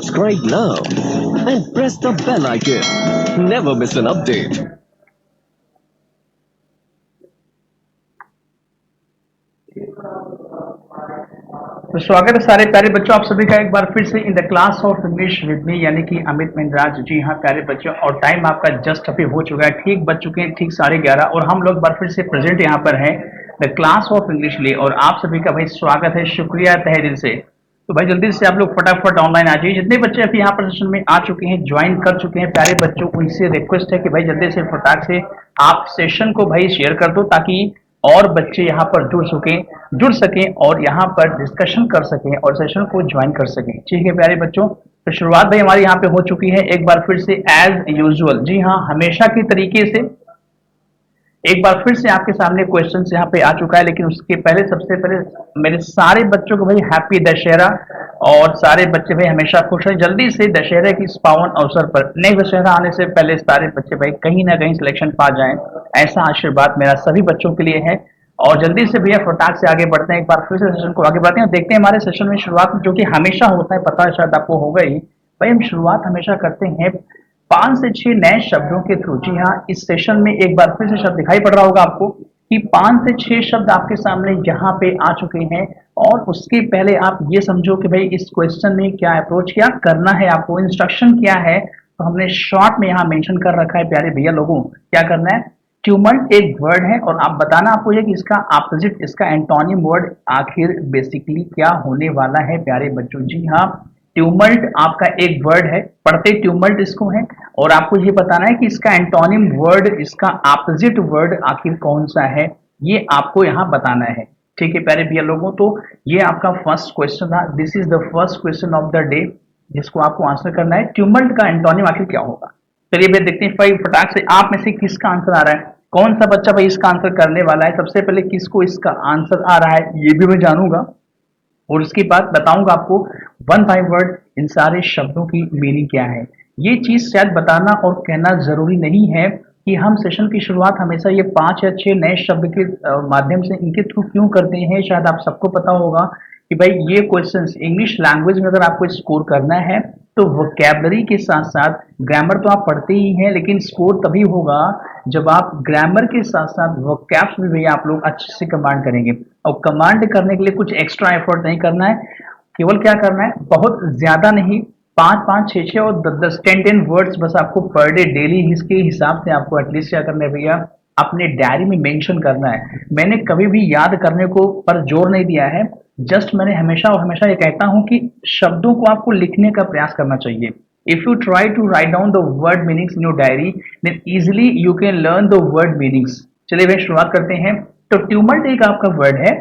Subscribe now and press the bell icon. Never miss an update. तो स्वागत है सारे प्यारे बच्चों आप सभी का एक बार फिर से in the class of English with me यानी कि अमित महिंद्राज। जी हाँ प्यारे बच्चों, और टाइम आपका जस्ट अभी हो चुका है, ठीक बज चुके हैं ठीक 11:30 और हम लोग बार फिर से प्रेजेंट यहाँ पर हैं द क्लास ऑफ इंग्लिश लिए। और आप सभी का भाई स्वागत है, शुक्रिया तहे दिल से। तो भाई जल्दी से आप लोग फटाफट ऑनलाइन आ जाइए। जितने बच्चे अभी यहाँ पर सेशन में आ चुके हैं, ज्वाइन कर चुके हैं प्यारे बच्चों, उनसे रिक्वेस्ट है कि भाई जल्दी से फटाक से आप सेशन को भाई शेयर कर दो ताकि और बच्चे यहाँ पर जुड़ सकें और यहाँ पर डिस्कशन कर सकें और सेशन को ज्वाइन कर सकें। ठीक है प्यारे बच्चों, तो शुरुआत भाई हमारी यहाँ पे हो चुकी है एक बार फिर से एज यूजुअल। जी हाँ, हमेशा की तरीके से एक बार फिर से आपके सामने क्वेश्चन यहाँ पे आ चुका है, लेकिन उसके पहले सबसे पहले मेरे सारे बच्चों को भाई हैप्पी दशहरा, और सारे बच्चे भाई हमेशा खुश रहें। जल्दी से दशहरे की इस पावन अवसर पर नेक्स्ट दशहरा आने से पहले सारे बच्चे भाई कहीं ना कहीं सिलेक्शन पा जाएं, ऐसा आशीर्वाद मेरा सभी बच्चों के लिए है। और जल्दी से भैया फटाक से आगे बढ़ते हैं, एक बार फिर से सेशन को आगे बढ़ते हैं और देखते हैं हमारे सेशन में शुरुआत जो कि हमेशा होता है, पता है शायद आपको होगा ही भाई, हम शुरुआत हमेशा करते हैं 5 से 6 नए शब्दों के थ्रू। जी हाँ, इस सेशन में एक बार फिर से शब्द दिखाई पड़ रहा होगा आपको कि 5 से 6 शब्द आपके सामने यहाँ पे आ चुके हैं। और उसके पहले आप ये समझो कि भाई इस क्वेश्चन में क्या अप्रोच क्या करना है, आपको इंस्ट्रक्शन क्या है, तो हमने शॉर्ट में यहाँ मेंशन कर रखा है प्यारे भैया लोगों। क्या करना है, ट्यूमल्ट एक वर्ड है और आप बताना आपको ये कि इसका ऑपोजिट, इसका एंटोनिम वर्ड आखिर बेसिकली क्या होने वाला है प्यारे बच्चों। जी हाँ, ट्यूमल्ट आपका एक वर्ड है, पढ़ते ट्यूमल्ट इसको है, और आपको ये बताना है कि इसका एंटोनिम वर्ड, इसका ऑपोजिट वर्ड आखिर कौन सा है, ये आपको यहाँ बताना है। ठीक है प्यारे भैया लोगों, तो ये आपका फर्स्ट क्वेश्चन था। This is the first question of the day जिसको आपको आंसर करना है, ट्यूमल्ट का एंटोनिम आखिर क्या होगा। चलिए भैया देखते हैं भाई फटाक से आप में से किसका आंसर आ रहा है, कौन सा बच्चा भाई इसका आंसर करने वाला है। सबसे पहले किसको इसका आंसर आ रहा है ये भी मैं जानूंगा, और उसके बाद बताऊंगा आपको वन बाय वर्ड इन सारे शब्दों की मीनिंग क्या है। ये चीज शायद बताना और कहना जरूरी नहीं है कि हम सेशन की शुरुआत हमेशा ये 5 या 6 नए शब्द के माध्यम से इनके थ्रू क्यों करते हैं। शायद आप सबको पता होगा कि भाई ये क्वेश्चंस इंग्लिश लैंग्वेज में अगर आपको स्कोर करना है तो वोकैबलरी के साथ साथ ग्रामर तो आप पढ़ते ही हैं, लेकिन स्कोर तभी होगा जब आप ग्रामर के साथ साथ वोकैब्स भी भैया आप लोग अच्छे से कमांड करेंगे। और कमांड करने के लिए कुछ एक्स्ट्रा एफर्ट नहीं करना है, केवल क्या करना है, बहुत ज्यादा नहीं, 5-5, 6-6 और 10-10, 10-10 वर्ड्स बस आपको पर डे डेली इसके हिसाब से आपको एटलीस्ट क्या करना है भैया, अपने डायरी में मेंशन करना है। मैंने कभी भी याद करने को पर जोर नहीं दिया है, जस्ट मैंने हमेशा और हमेशा ये कहता हूं कि शब्दों को आपको लिखने का प्रयास करना चाहिए। If you try to write down the word meanings in your diary then easily you can learn the word meanings. चलिए भाई शुरुआत करते हैं। तो ट्यूमल्ट एक आपका वर्ड है,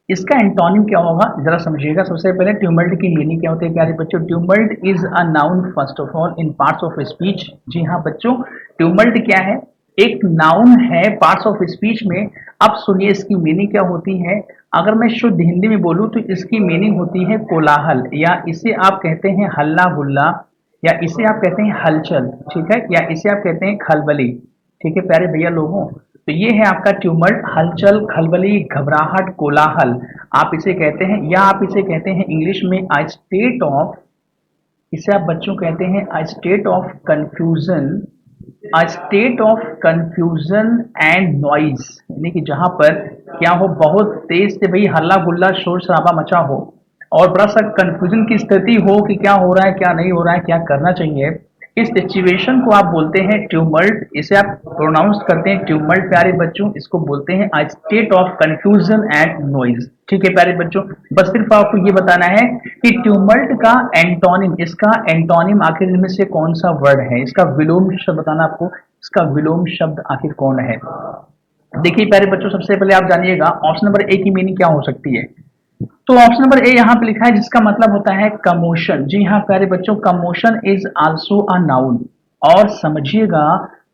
इसका एंटोनिम क्या होगा जरा समझिएगा। सबसे पहले ट्यूमल्ट की मीनिंग क्या होती है प्यारे बच्चों, tumult is a noun first of all in parts of speech. जी हाँ बच्चों, ट्यूमल्ट क्या है, एक नाउन है पार्ट्स ऑफ स्पीच में। अब सुनिए इसकी मीनिंग क्या होती है। अगर मैं शुद्ध हिंदी में बोलूं तो इसकी मीनिंग होती है कोलाहल, या इसे आप कहते हैं हल्ला गुल्ला, या इसे आप कहते हैं हलचल, ठीक है, या इसे आप कहते हैं खलबली। ठीक है प्यारे भैया लोगों, तो ये है आपका ट्यूमल्ट, हलचल, खलबली, घबराहट, कोलाहल आप इसे कहते हैं, या आप इसे कहते हैं इंग्लिश में अ स्टेट ऑफ, इसे आप बच्चों कहते हैं a state of confusion, a state of confusion and noise, यानी कि जहां पर क्या हो, बहुत तेज से भाई हल्ला गुल्ला शोर शराबा मचा हो और बड़ा सा कंफ्यूजन की स्थिति हो कि क्या हो रहा है क्या नहीं हो रहा है, क्या करना चाहिए। इस सिचुएशन को आप बोलते हैं ट्यूमल्ट, इसे आप प्रोनाउंस करते हैं ट्यूमल्ट प्यारे बच्चों, इसको बोलते हैं a state of confusion and noise. ठीक है प्यारे बच्चों, बस सिर्फ आपको ये बताना है कि ट्यूमल्ट का एंटोनिम, इसका एंटोनिम आखिर इनमें से कौन सा वर्ड है, इसका विलोम शब्द बताना आपको, इसका विलोम शब्द आखिर कौन है। देखिए प्यारे बच्चों, सबसे पहले आप जानिएगा ऑप्शन नंबर ए की मीनिंग क्या हो सकती है। तो ऑप्शन नंबर ए यहाँ पे लिखा है जिसका मतलब होता है कमोशन। जी हाँ प्यारे बच्चों, commotion is also a noun. और समझिएगा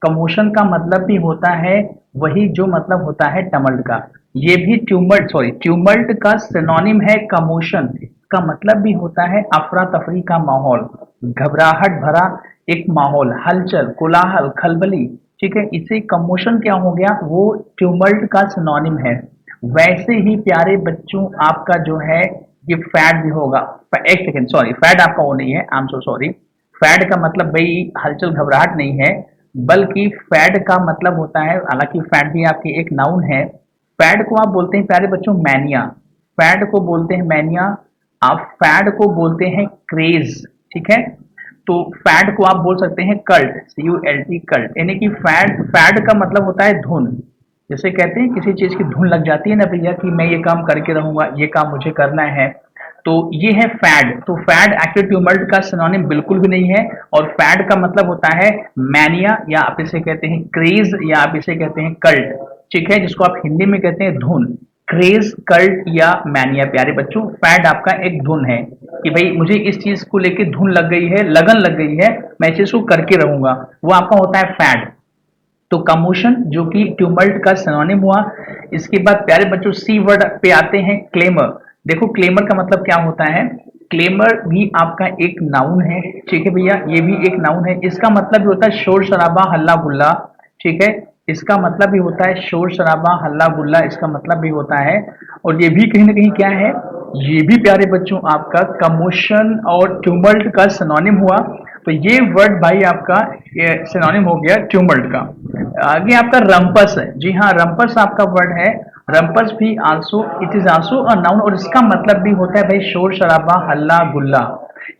कमोशन का मतलब भी होता है वही जो मतलब होता है टमल्ट का। ये भी ट्यूमल्ट का सिनोनिम है कमोशन, का मतलब भी होता है अफरा तफरी का माहौल, घबराहट भरा एक माहौल, हलचल, कोलाहल, खलबली। ठीक है, इसे कमोशन क्या हो गया, वो ट्यूमल्ट का सिनोनिम है। वैसे ही प्यारे बच्चों आपका जो है ये फैड भी होगा। एक सेकेंड, सॉरी, फैड आपका वो नहीं है, I am so sorry. Fad का मतलब भाई हलचल घबराहट नहीं है, बल्कि फैड का मतलब होता है, हालांकि फैड भी आपकी एक नाउन है। फैड को आप बोलते हैं प्यारे बच्चों मैनिया, फैड को बोलते हैं मैनिया, आप फैड को बोलते हैं क्रेज, ठीक है। तो फैड को आप बोल सकते हैं कल्ट, CULT, कल्ट, यानी कि फैड, फैड का मतलब होता है धुन। जैसे कहते हैं किसी चीज की धुन लग जाती है ना भैया कि मैं ये काम करके रहूंगा, ये काम मुझे करना है, तो ये है फैड। तो फैड एक्चुअल ट्यूमल्ट का सिनोनिम बिल्कुल भी नहीं है, और फैड का मतलब होता है मैनिया, या आप इसे कहते हैं क्रेज, या आप इसे कहते हैं कल्ट, ठीक है, जिसको आप हिंदी में कहते हैं धुन। क्रेज, कल्ट या मैनिया प्यारे बच्चों, फैड आपका एक धुन है कि भाई मुझे इस चीज को लेके धुन लग गई है, लगन लग गई है, मैं इस चीज को करके रहूंगा, वो आपका होता है फैड। तो कमोशन जो कि ट्यूमल्ट का सिनोनिम हुआ। इसके बाद प्यारे बच्चों सी वर्ड पे आते हैं, क्लेमर। देखो क्लेमर का मतलब क्या होता है, क्लेमर भी आपका एक नाउन है, ठीक है भैया, ये भी एक नाउन है। इसका मतलब भी होता है शोर शराबा हल्ला गुल्ला, ठीक है, इसका मतलब भी होता है शोर शराबा हल्ला गुल्ला, इसका मतलब भी होता है। और ये भी कहीं ना कहीं क्या है, ये भी प्यारे बच्चों आपका कमोशन और ट्यूमल्ट का सिनोनिम हुआ। तो ये वर्ड भाई आपका सिनोनिम हो गया ट्यूमल्ट का। आगे आपका रंपस है, जी हाँ, रंपस आपका वर्ड है। रंपस भी also, it is also a noun, और इसका मतलब भी होता है भाई शोर शराबा हल्ला गुल्ला।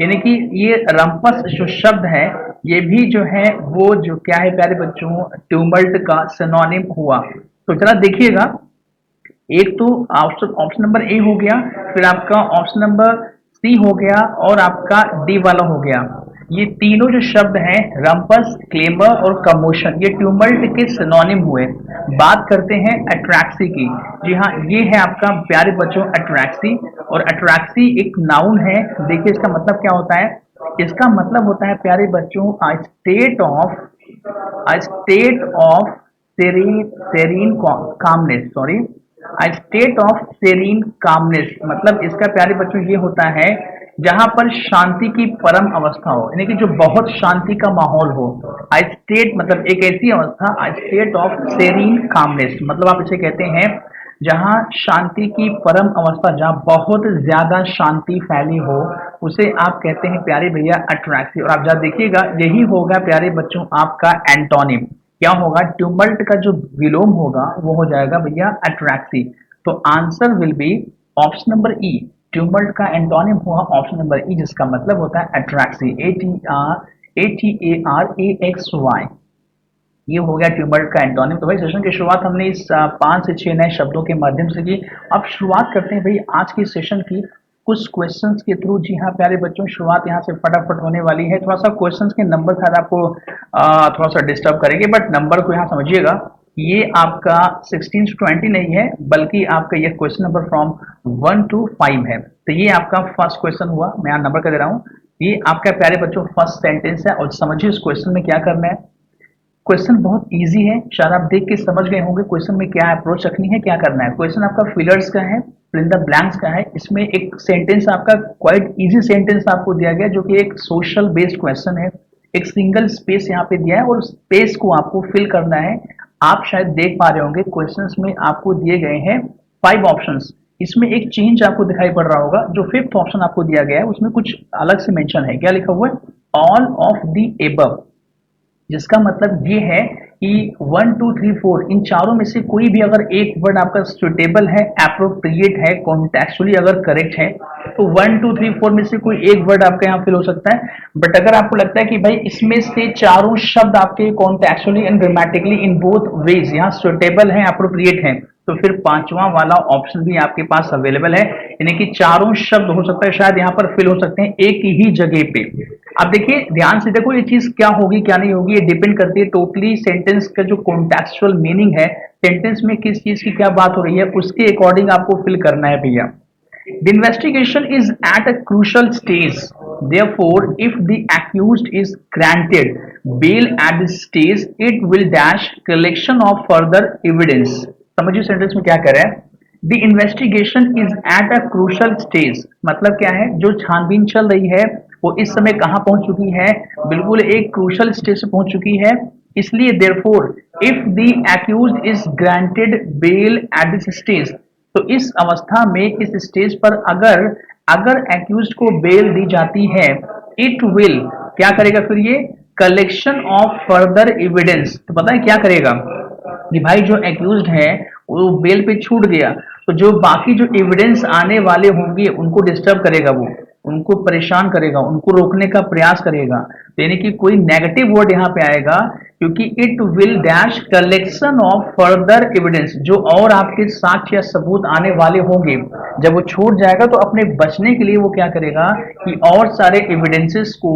यानी कि ये रंपस जो शब्द है, ये भी जो है वो जो क्या है प्यारे बच्चों, ट्यूमल्ट का सिनोनिम हुआ। तो जरा देखिएगा, एक तो ऑप्शन ऑप्शन नंबर ए हो गया, फिर आपका ऑप्शन नंबर सी हो गया, और आपका डी वाला हो गया। ये तीनों जो शब्द हैं, रंपस, क्लेमर और कमोशन, ये ट्यूमल्ट के सिनोनिम हुए। बात करते हैं अट्रैक्सी की। जी हाँ, ये है आपका प्यारे बच्चों अट्रैक्सी, और अट्रैक्सी एक नाउन है। देखिए इसका मतलब क्या होता है, इसका मतलब होता है प्यारे बच्चों a state of serene calmness, sorry, state of serine calmness, मतलब इसका प्यारे बच्चों ये होता है जहां पर शांति की परम अवस्था हो, यानी कि जो बहुत शांति का माहौल हो। आई स्टेट मतलब एक ऐसी अवस्था, आई स्टेट ऑफ सेरीन कामनेस, मतलब आप इसे कहते हैं जहां शांति की परम अवस्था, जहां बहुत ज्यादा शांति फैली हो, उसे आप कहते हैं प्यारे भैया अट्रैक्सी। और आप जरा देखिएगा, यही होगा प्यारे बच्चों आपका एंटोनिम। क्या होगा, ट्यूमल्ट का जो विलोम होगा वो हो जाएगा भैया अट्रैक्सी। तो answer will be option number E. Tumult का एंटोनिम हुआ ऑप्शन नंबर ई, जिसका मतलब होता है अट्रैक्सी, ATRAXY। ये हो गया ट्यूमल्ट का एंटोनिम। तो भाई सेशन की शुरुआत हमने इस 5 से 6 नए शब्दों के माध्यम से की। अब शुरुआत करते हैं भाई आज की सेशन की कुछ क्वेश्चंस के थ्रू। जी हाँ प्यारे बच्चों, शुरुआत यहाँ से फटाफट होने वाली है। थोड़ा सा क्वेश्चंस के नंबर शायद आपको थोड़ा सा डिस्टर्ब करेंगे, बट नंबर को यहाँ समझिएगा, ये आपका 16 to 20 नहीं है, बल्कि आपका ये क्वेश्चन नंबर फ्रॉम 1 to 5 है। तो ये आपका फर्स्ट क्वेश्चन हुआ, मैं यहाँ नंबर कर दे रहा हूँ। ये आपका प्यारे बच्चों फर्स्ट सेंटेंस है, और समझिए इस क्वेश्चन में क्या करना है। क्वेश्चन बहुत इजी है, शायद आप देख के समझ गए होंगे क्वेश्चन में क्या अप्रोच रखनी है, क्या करना है। क्वेश्चन आपका फिलर्स का है, फिल इन द ब्लैंक्स का है। इसमें एक सेंटेंस आपका क्वाइट इजी सेंटेंस आपको दिया गया, जो कि एक सोशल बेस्ड क्वेश्चन है। एक सिंगल स्पेस यहाँ पे दिया है, और स्पेस को आपको फिल करना है। आप शायद देख पा रहे होंगे क्वेश्चंस में आपको दिए गए हैं 5 ऑप्शंस। इसमें एक चेंज आपको दिखाई पड़ रहा होगा, जो 5th ऑप्शन आपको दिया गया है उसमें कुछ अलग से मेंशन है। क्या लिखा हुआ है, ऑल ऑफ द एबव, जिसका मतलब ये है कि 1 2 3 4 इन चारों में से कोई भी अगर एक वर्ड आपका सुटेबल है, अप्रोप्रिएट है, कॉन्टेक्चुअली अगर करेक्ट है, तो 1 2 3 4 में से कोई एक वर्ड आपका यहाँ फिल हो सकता है। बट अगर आपको लगता है कि भाई इसमें से चारों शब्द आपके contextually and grammatically in both ways यहाँ सुटेबल है, अप्रोप्रिएट है, तो फिर 5वां वाला ऑप्शन भी आपके पास अवेलेबल है। यानी कि चारों शब्द हो सकता है शायद यहाँ पर फिल हो सकते हैं एक ही जगह पे। अब देखिए ध्यान से देखो, ये चीज क्या होगी क्या नहीं होगी, ये डिपेंड करती है टोटली सेंटेंस का जो कॉन्टेक्चुअल मीनिंग है, सेंटेंस में किस चीज की क्या बात हो रही है, उसके अकॉर्डिंग आपको फिल करना है भैया। The investigation is at a crucial stage. Therefore, if the accused is granted bail at this stage, it will dash collection of further evidence. समझिए सेंटेंस में क्या कह रहा है, The investigation is at a crucial stage, मतलब क्या है, जो छानबीन चल रही है वो इस समय कहाँ पहुंच चुकी है, बिल्कुल एक क्रूशल स्टेज से पहुंच चुकी है। इसलिए therefore, if the accused is granted bail at this stage, तो इस अवस्था में इस स्टेज पर अगर अगर एक्यूज को बेल दी जाती है, इट विल क्या करेगा फिर ये कलेक्शन ऑफ फर्दर एविडेंस। तो पता है क्या करेगा कि भाई जो एक्यूज्ड है वो बेल पे छूट गया, तो जो बाकी जो एविडेंस आने वाले होंगे उनको डिस्टर्ब करेगा, वो उनको परेशान करेगा, उनको रोकने का प्रयास करेगा। तो यानी कि कोई नेगेटिव वर्ड यहाँ पे आएगा, क्योंकि it will dash collection of further evidence, जो और आपके साक्ष्य या सबूत आने वाले होंगे जब वो छूट जाएगा तो अपने बचने के लिए वो क्या करेगा कि और सारे एविडेंसेस को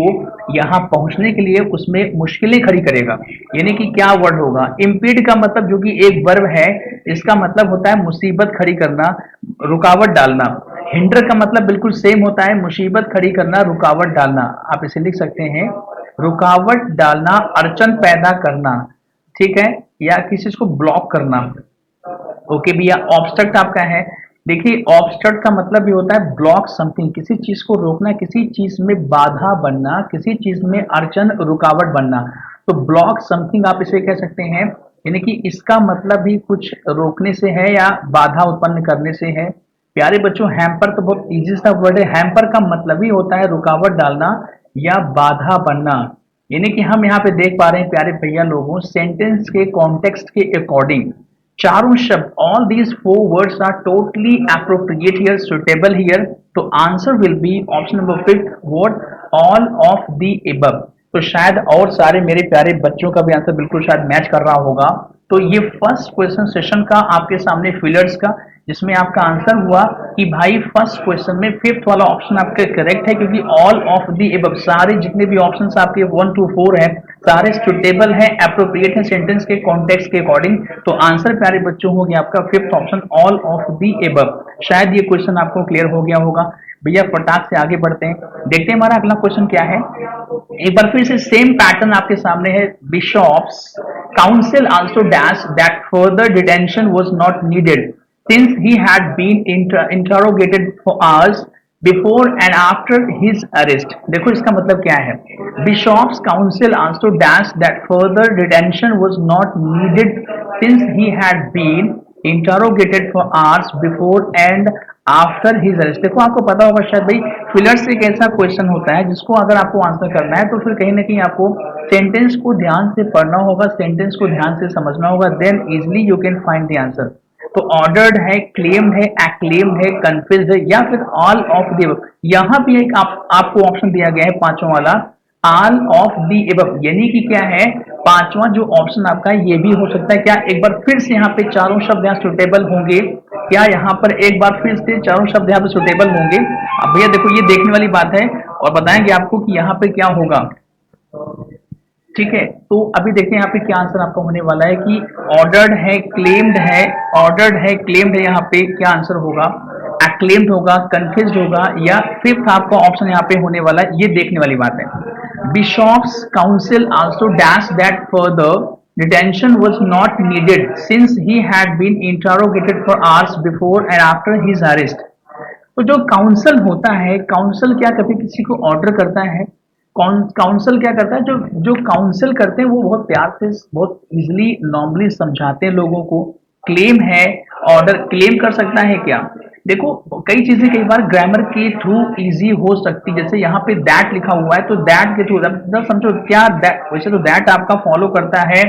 यहाँ पहुंचने के लिए उसमें मुश्किलें खड़ी करेगा। यानी कि क्या वर्ड होगा, इम्पीड का मतलब जो कि एक वर्ब है, इसका मतलब होता है मुसीबत खड़ी करना, रुकावट डालना। हिंडर का मतलब बिल्कुल सेम होता है, मुसीबत खड़ी करना, रुकावट डालना। आप इसे लिख सकते हैं रुकावट डालना, अड़चन पैदा करना, ठीक है, या किसी चीज को ब्लॉक करना। ओके भैया, ऑब्स्ट्रक्ट आपका है। देखिए ऑब्स्ट्रक्ट का मतलब भी होता है ब्लॉक समथिंग, किसी चीज को रोकना, किसी चीज में बाधा बनना, किसी चीज में अड़चन रुकावट बनना। तो ब्लॉक समथिंग आप इसे कह सकते हैं, यानी कि इसका मतलब भी कुछ रोकने से है या बाधा उत्पन्न करने से है। प्यारे बच्चों हैम्पर तो बहुत इजी सा वर्ड है, हैम्पर का मतलब ही होता है रुकावट डालना या बाधा बनना। यानी कि हम यहाँ पे देख पा रहे हैं प्यारे भैया लोगों, सेंटेंस के कॉन्टेक्स्ट के अकॉर्डिंग चारों शब्द, all these four words are totally appropriate here, suitable here. तो answer will be option number 5 word all of the above. तो शायद और सारे मेरे प्यारे बच्चों का भी आंसर बिल्कुल शायद मैच कर रहा होगा। तो ये फर्स्ट क्वेश्चन सेशन का आपके सामने फिलर्स का, जिसमें आपका आंसर हुआ कि भाई फर्स्ट क्वेश्चन में फिफ्थ वाला ऑप्शन आपका करेक्ट है, क्योंकि ऑल ऑफ दी एबव, सारे जितने भी ऑप्शंस आपके 1 to 4 है सारे सुटेबल है, एप्रोप्रिएट है सेंटेंस के कॉन्टेक्स्ट के अकॉर्डिंग। तो आंसर प्यारे बच्चों हो गया आपका fifth option all of the above. शायद ये क्वेश्चन आपको क्लियर हो गया होगा। भैया फटाक से आगे बढ़ते हैं, देखते हैं हमारा अगला क्वेश्चन क्या है। एक बार फिर से सेम पैटर्न आपके सामने है। Bishop's council also dash that further detention was not needed since he had been interrogated for hours before and after his arrest। देखो इसका मतलब क्या है, Bishop's counsel also dashed that further detention was not needed since he had been interrogated for hours before and after his arrest. देखो आपको पता होगा शायद भाई, फिलर्स एक ऐसा क्वेश्चन होता है जिसको अगर आपको आंसर करना है तो फिर कहीं ना कहीं आपको सेंटेंस को ध्यान से पढ़ना होगा, सेंटेंस को ध्यान से समझना होगा, then easily you can find the answer. तो ऑर्डर्ड है, क्लेम्ड है, एक्लेम्ड है, कन्फ्यूज्ड है, या फिर ऑल ऑफ द एबव। यहाँ भी एक आपको ऑप्शन दिया गया है पांचों वाला, ऑल ऑफ द एबव, यानी कि क्या है पांचवा जो ऑप्शन आपका है ये भी हो सकता है। क्या एक बार फिर से यहाँ पे चारों शब्द यहाँ सुटेबल होंगे? क्या यहाँ पर एक बार फिर से चारों शब्द यहाँ पे सुटेबल होंगे? अब भैया देखो ये देखने वाली बात है और बताएंगे आपको कि यहाँ पे क्या होगा, ठीक है। तो अभी देखते हैं यहाँ पे क्या आंसर आपका होने वाला है कि ऑर्डर्ड है, क्लेम्ड है, ऑर्डर्ड है, क्लेम्ड है, यहाँ पे क्या आंसर होगा, एक्लेम्ड होगा, कन्फ्यूज्ड होगा, या फिफ्थ आपका ऑप्शन यहाँ पे होने वाला है, ये देखने वाली बात है। Bishop's council also dash that further detention was not needed since he had been interrogated for hours before and after his arrest। तो जो काउंसिल होता है, काउंसिल क्या कभी किसी को ऑर्डर करता है? काउंसिल क्या करता है, जो जो काउंसिल करते हैं वो बहुत प्यार से, बहुत इजीली, नॉर्मली समझाते हैं लोगों को। क्लेम है, ऑर्डर क्लेम कर सकता है क्या? देखो कई चीजें कई बार ग्रामर के थ्रू इजी हो सकती, जैसे यहाँ पे दैट लिखा हुआ है तो दैट के थ्रू समझो क्या दैट, वैसे तो दैट आपका फॉलो करता है,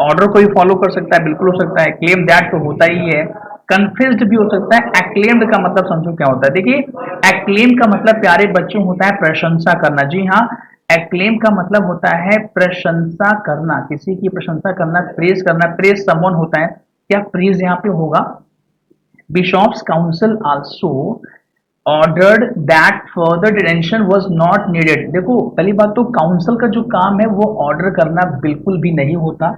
ऑर्डर को भी फॉलो कर सकता है, बिल्कुल हो सकता है। क्लेम दैट तो होता ही है, कन्फ्यूज्ड भी हो सकता है। एक्लेम्ड का मतलब समझो क्या होता है, देखिए एक्लेम का मतलब प्यारे बच्चों होता है प्रशंसा करना। जी हाँ, एक्लेम का मतलब होता है प्रशंसा करना, किसी की प्रशंसा करना, प्रेज करना, प्रेज समवन होता है। क्या प्रेज यहाँ पे होगा? Bishop's council also ordered that further detention was not needed. देखो पहली बात तो काउंसिल का जो काम है वो ऑर्डर करना बिल्कुल भी नहीं होता,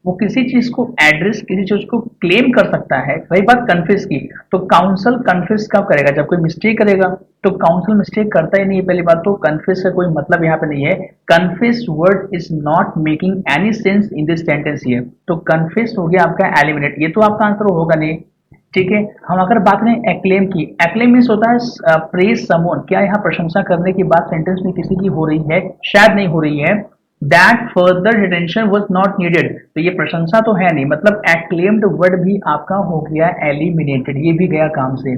वो किसी चीज को एड्रेस, किसी चीज को क्लेम कर सकता है। रही बात कन्फ्यूज की, तो काउंसिल कन्फ्यूज कब करेगा? जब कोई मिस्टेक करेगा। तो काउंसिल मिस्टेक करता ही नहीं है, पहली बात तो कन्फ्यूज का कोई मतलब यहाँ पे नहीं है। Confuse word is not making any sense in this sentence here. तो कन्फ्यूज हो गया आपका एलिमिनेट, ये तो आपका आंसर होगा नहीं, ठीक है। हम अगर बात करें एक्लेम की, एक्लेम मीन्स होता है प्रेज समवन। क्या यहाँ प्रशंसा करने की बात सेंटेंस में किसी की हो रही है? शायद नहीं हो रही है। That further detention was not needed, तो ये प्रशंसा तो है नहीं, मतलब एक्लेम्ड वर्ड भी आपका हो गया एलिमिनेटेड, ये भी गया काम से।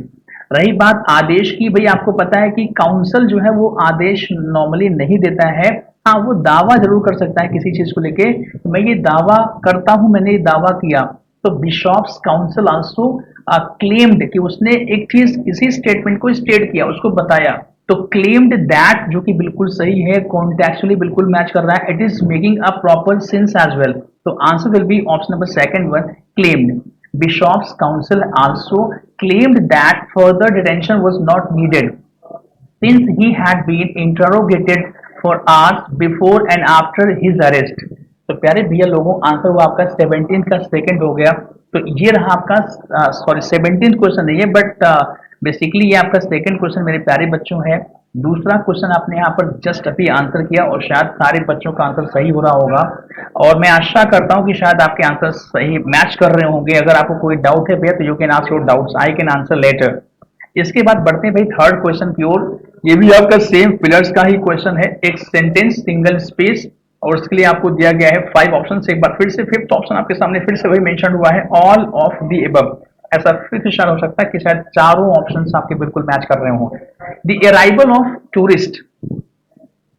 रही बात आदेश की, भाई आपको पता है कि काउंसिल जो है वो आदेश नॉर्मली नहीं देता है। हाँ, वो दावा जरूर कर सकता है किसी चीज को लेके, तो मैं ये दावा करता हूं, मैंने ये दावा किया। तो बिशॉप्स काउंसिल आल्सो क्लेम्ड कि उसने एक चीज किसी स्टेटमेंट को स्टेट किया, उसको बताया। तो क्लेम्ड दैट जो कि बिल्कुल सही है, कॉन्टेक्चुअली बिल्कुल मैच कर रहा है, it is making a proper sense as well. तो answer will be option number second one, claimed. Bishop's council also claimed that further detention was not needed since he had been interrogated for hours before and after his arrest। तो प्यारे भैया लोगों, answer हुआ आपका 17 का second हो गया। तो ये रहा आपका, सॉरी 17 क्वेश्चन नहीं है, बट बेसिकली ये आपका सेकंड क्वेश्चन मेरे प्यारे बच्चों है। दूसरा क्वेश्चन आपने यहाँ पर जस्ट अभी आंसर किया और शायद सारे बच्चों का आंसर सही हो रहा होगा, और मैं आशा करता हूँ कि शायद आपके आंसर सही मैच कर रहे होंगे। अगर आपको कोई डाउट है भैया तो you can ask your doubts, I can answer later. इसके बाद बढ़ते हैं भाई थर्ड क्वेश्चन की ओर। ये भी आपका सेम पिलर्स का ही क्वेश्चन है, एक सेंटेंस सिंगल स्पेस, और उसके लिए आपको दिया गया है 5 ऑप्शन। एक बार फिर से फिफ्थ ऑप्शन आपके सामने फिर से वही मेंशन हुआ है, ऑल ऑफ द एबव। ऐसा फिर से शायद हो सकता है कि शायद चारों ऑप्शन आपके बिल्कुल मैच कर रहे हो। The arrival of tourist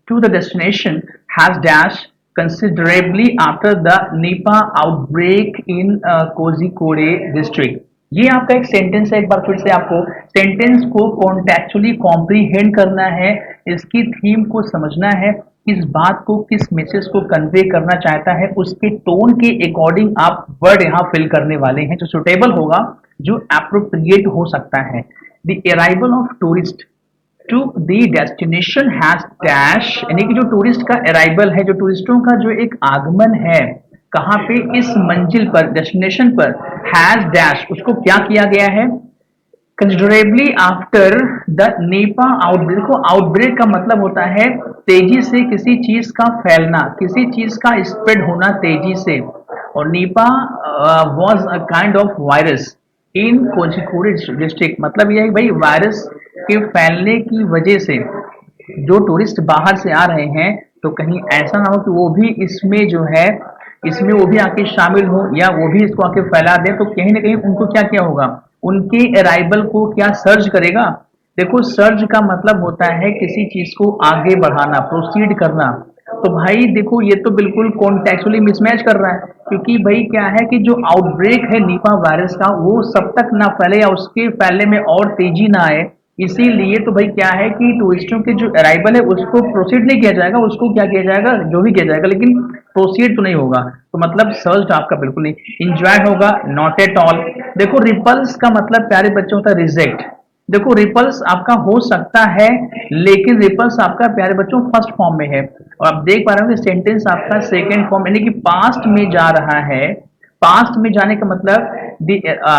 to the destination has dashed considerably after the Nipah outbreak in Kozhikode district। ये आपका एक सेंटेंस है, एक बार फिर से आपको सेंटेंस को कॉन्टेक्चुअली कॉम्प्रीहेंड करना है, इसकी थीम को समझना है, किस बात को किस मैसेज को कन्वे करना चाहता है, उसके टोन के अकॉर्डिंग आप वर्ड यहाँ फिल करने वाले हैं जो सुटेबल होगा, जो एप्रोप्रिएट हो सकता है। The arrival of tourist to the destination has dash, यानी कि जो टूरिस्ट का अराइवल है, जो टूरिस्टों का जो एक आगमन है कहाँ पे, इस मंजिल पर, डेस्टिनेशन पर, हैज डैश उसको क्या किया गया है, considerably after the Nipah outbreak. देखो आउटब्रेक का मतलब होता है तेजी से किसी चीज का फैलना, किसी चीज का स्प्रेड होना तेजी से, और Nipah was a kind of virus in Kozhikode district. मतलब यह है भाई वायरस के फैलने की वजह से जो टूरिस्ट बाहर से आ रहे हैं, तो कहीं ऐसा ना हो कि वो भी इसमें जो है, इसमें वो भी आके शामिल हो या वो भी इसको आके फैला दें, तो कहीं ना कहीं उनको क्या क्या होगा, उनके अराइवल को क्या सर्ज करेगा। देखो सर्ज का मतलब होता है किसी चीज को आगे बढ़ाना, प्रोसीड करना। तो भाई देखो ये तो बिल्कुल कॉन्टेक्चुअली मिसमैच कर रहा है, क्योंकि भाई क्या है कि जो आउटब्रेक है निपा वायरस का वो सब तक ना फैले या उसके फैलने में और तेजी ना आए, इसीलिए तो भाई क्या है कि टूरिस्टों के जो अराइवल है उसको प्रोसीड नहीं किया जाएगा, उसको क्या किया जाएगा, जो भी किया जाएगा, लेकिन प्रोसीड तो नहीं होगा। तो मतलब सर्च आपका बिल्कुल नहीं, इंजॉयड होगा, नॉट एट ऑल। देखो रिपल्स का मतलब प्यारे बच्चों होता है रिजेक्ट। देखो रिपल्स आपका हो सकता है, लेकिन रिपल्स आपका प्यारे बच्चों फर्स्ट फॉर्म में है, और आप देख पा रहे हो कि सेंटेंस आपका सेकेंड फॉर्म यानी कि पास्ट में जा रहा है। पास्ट में जाने का मतलब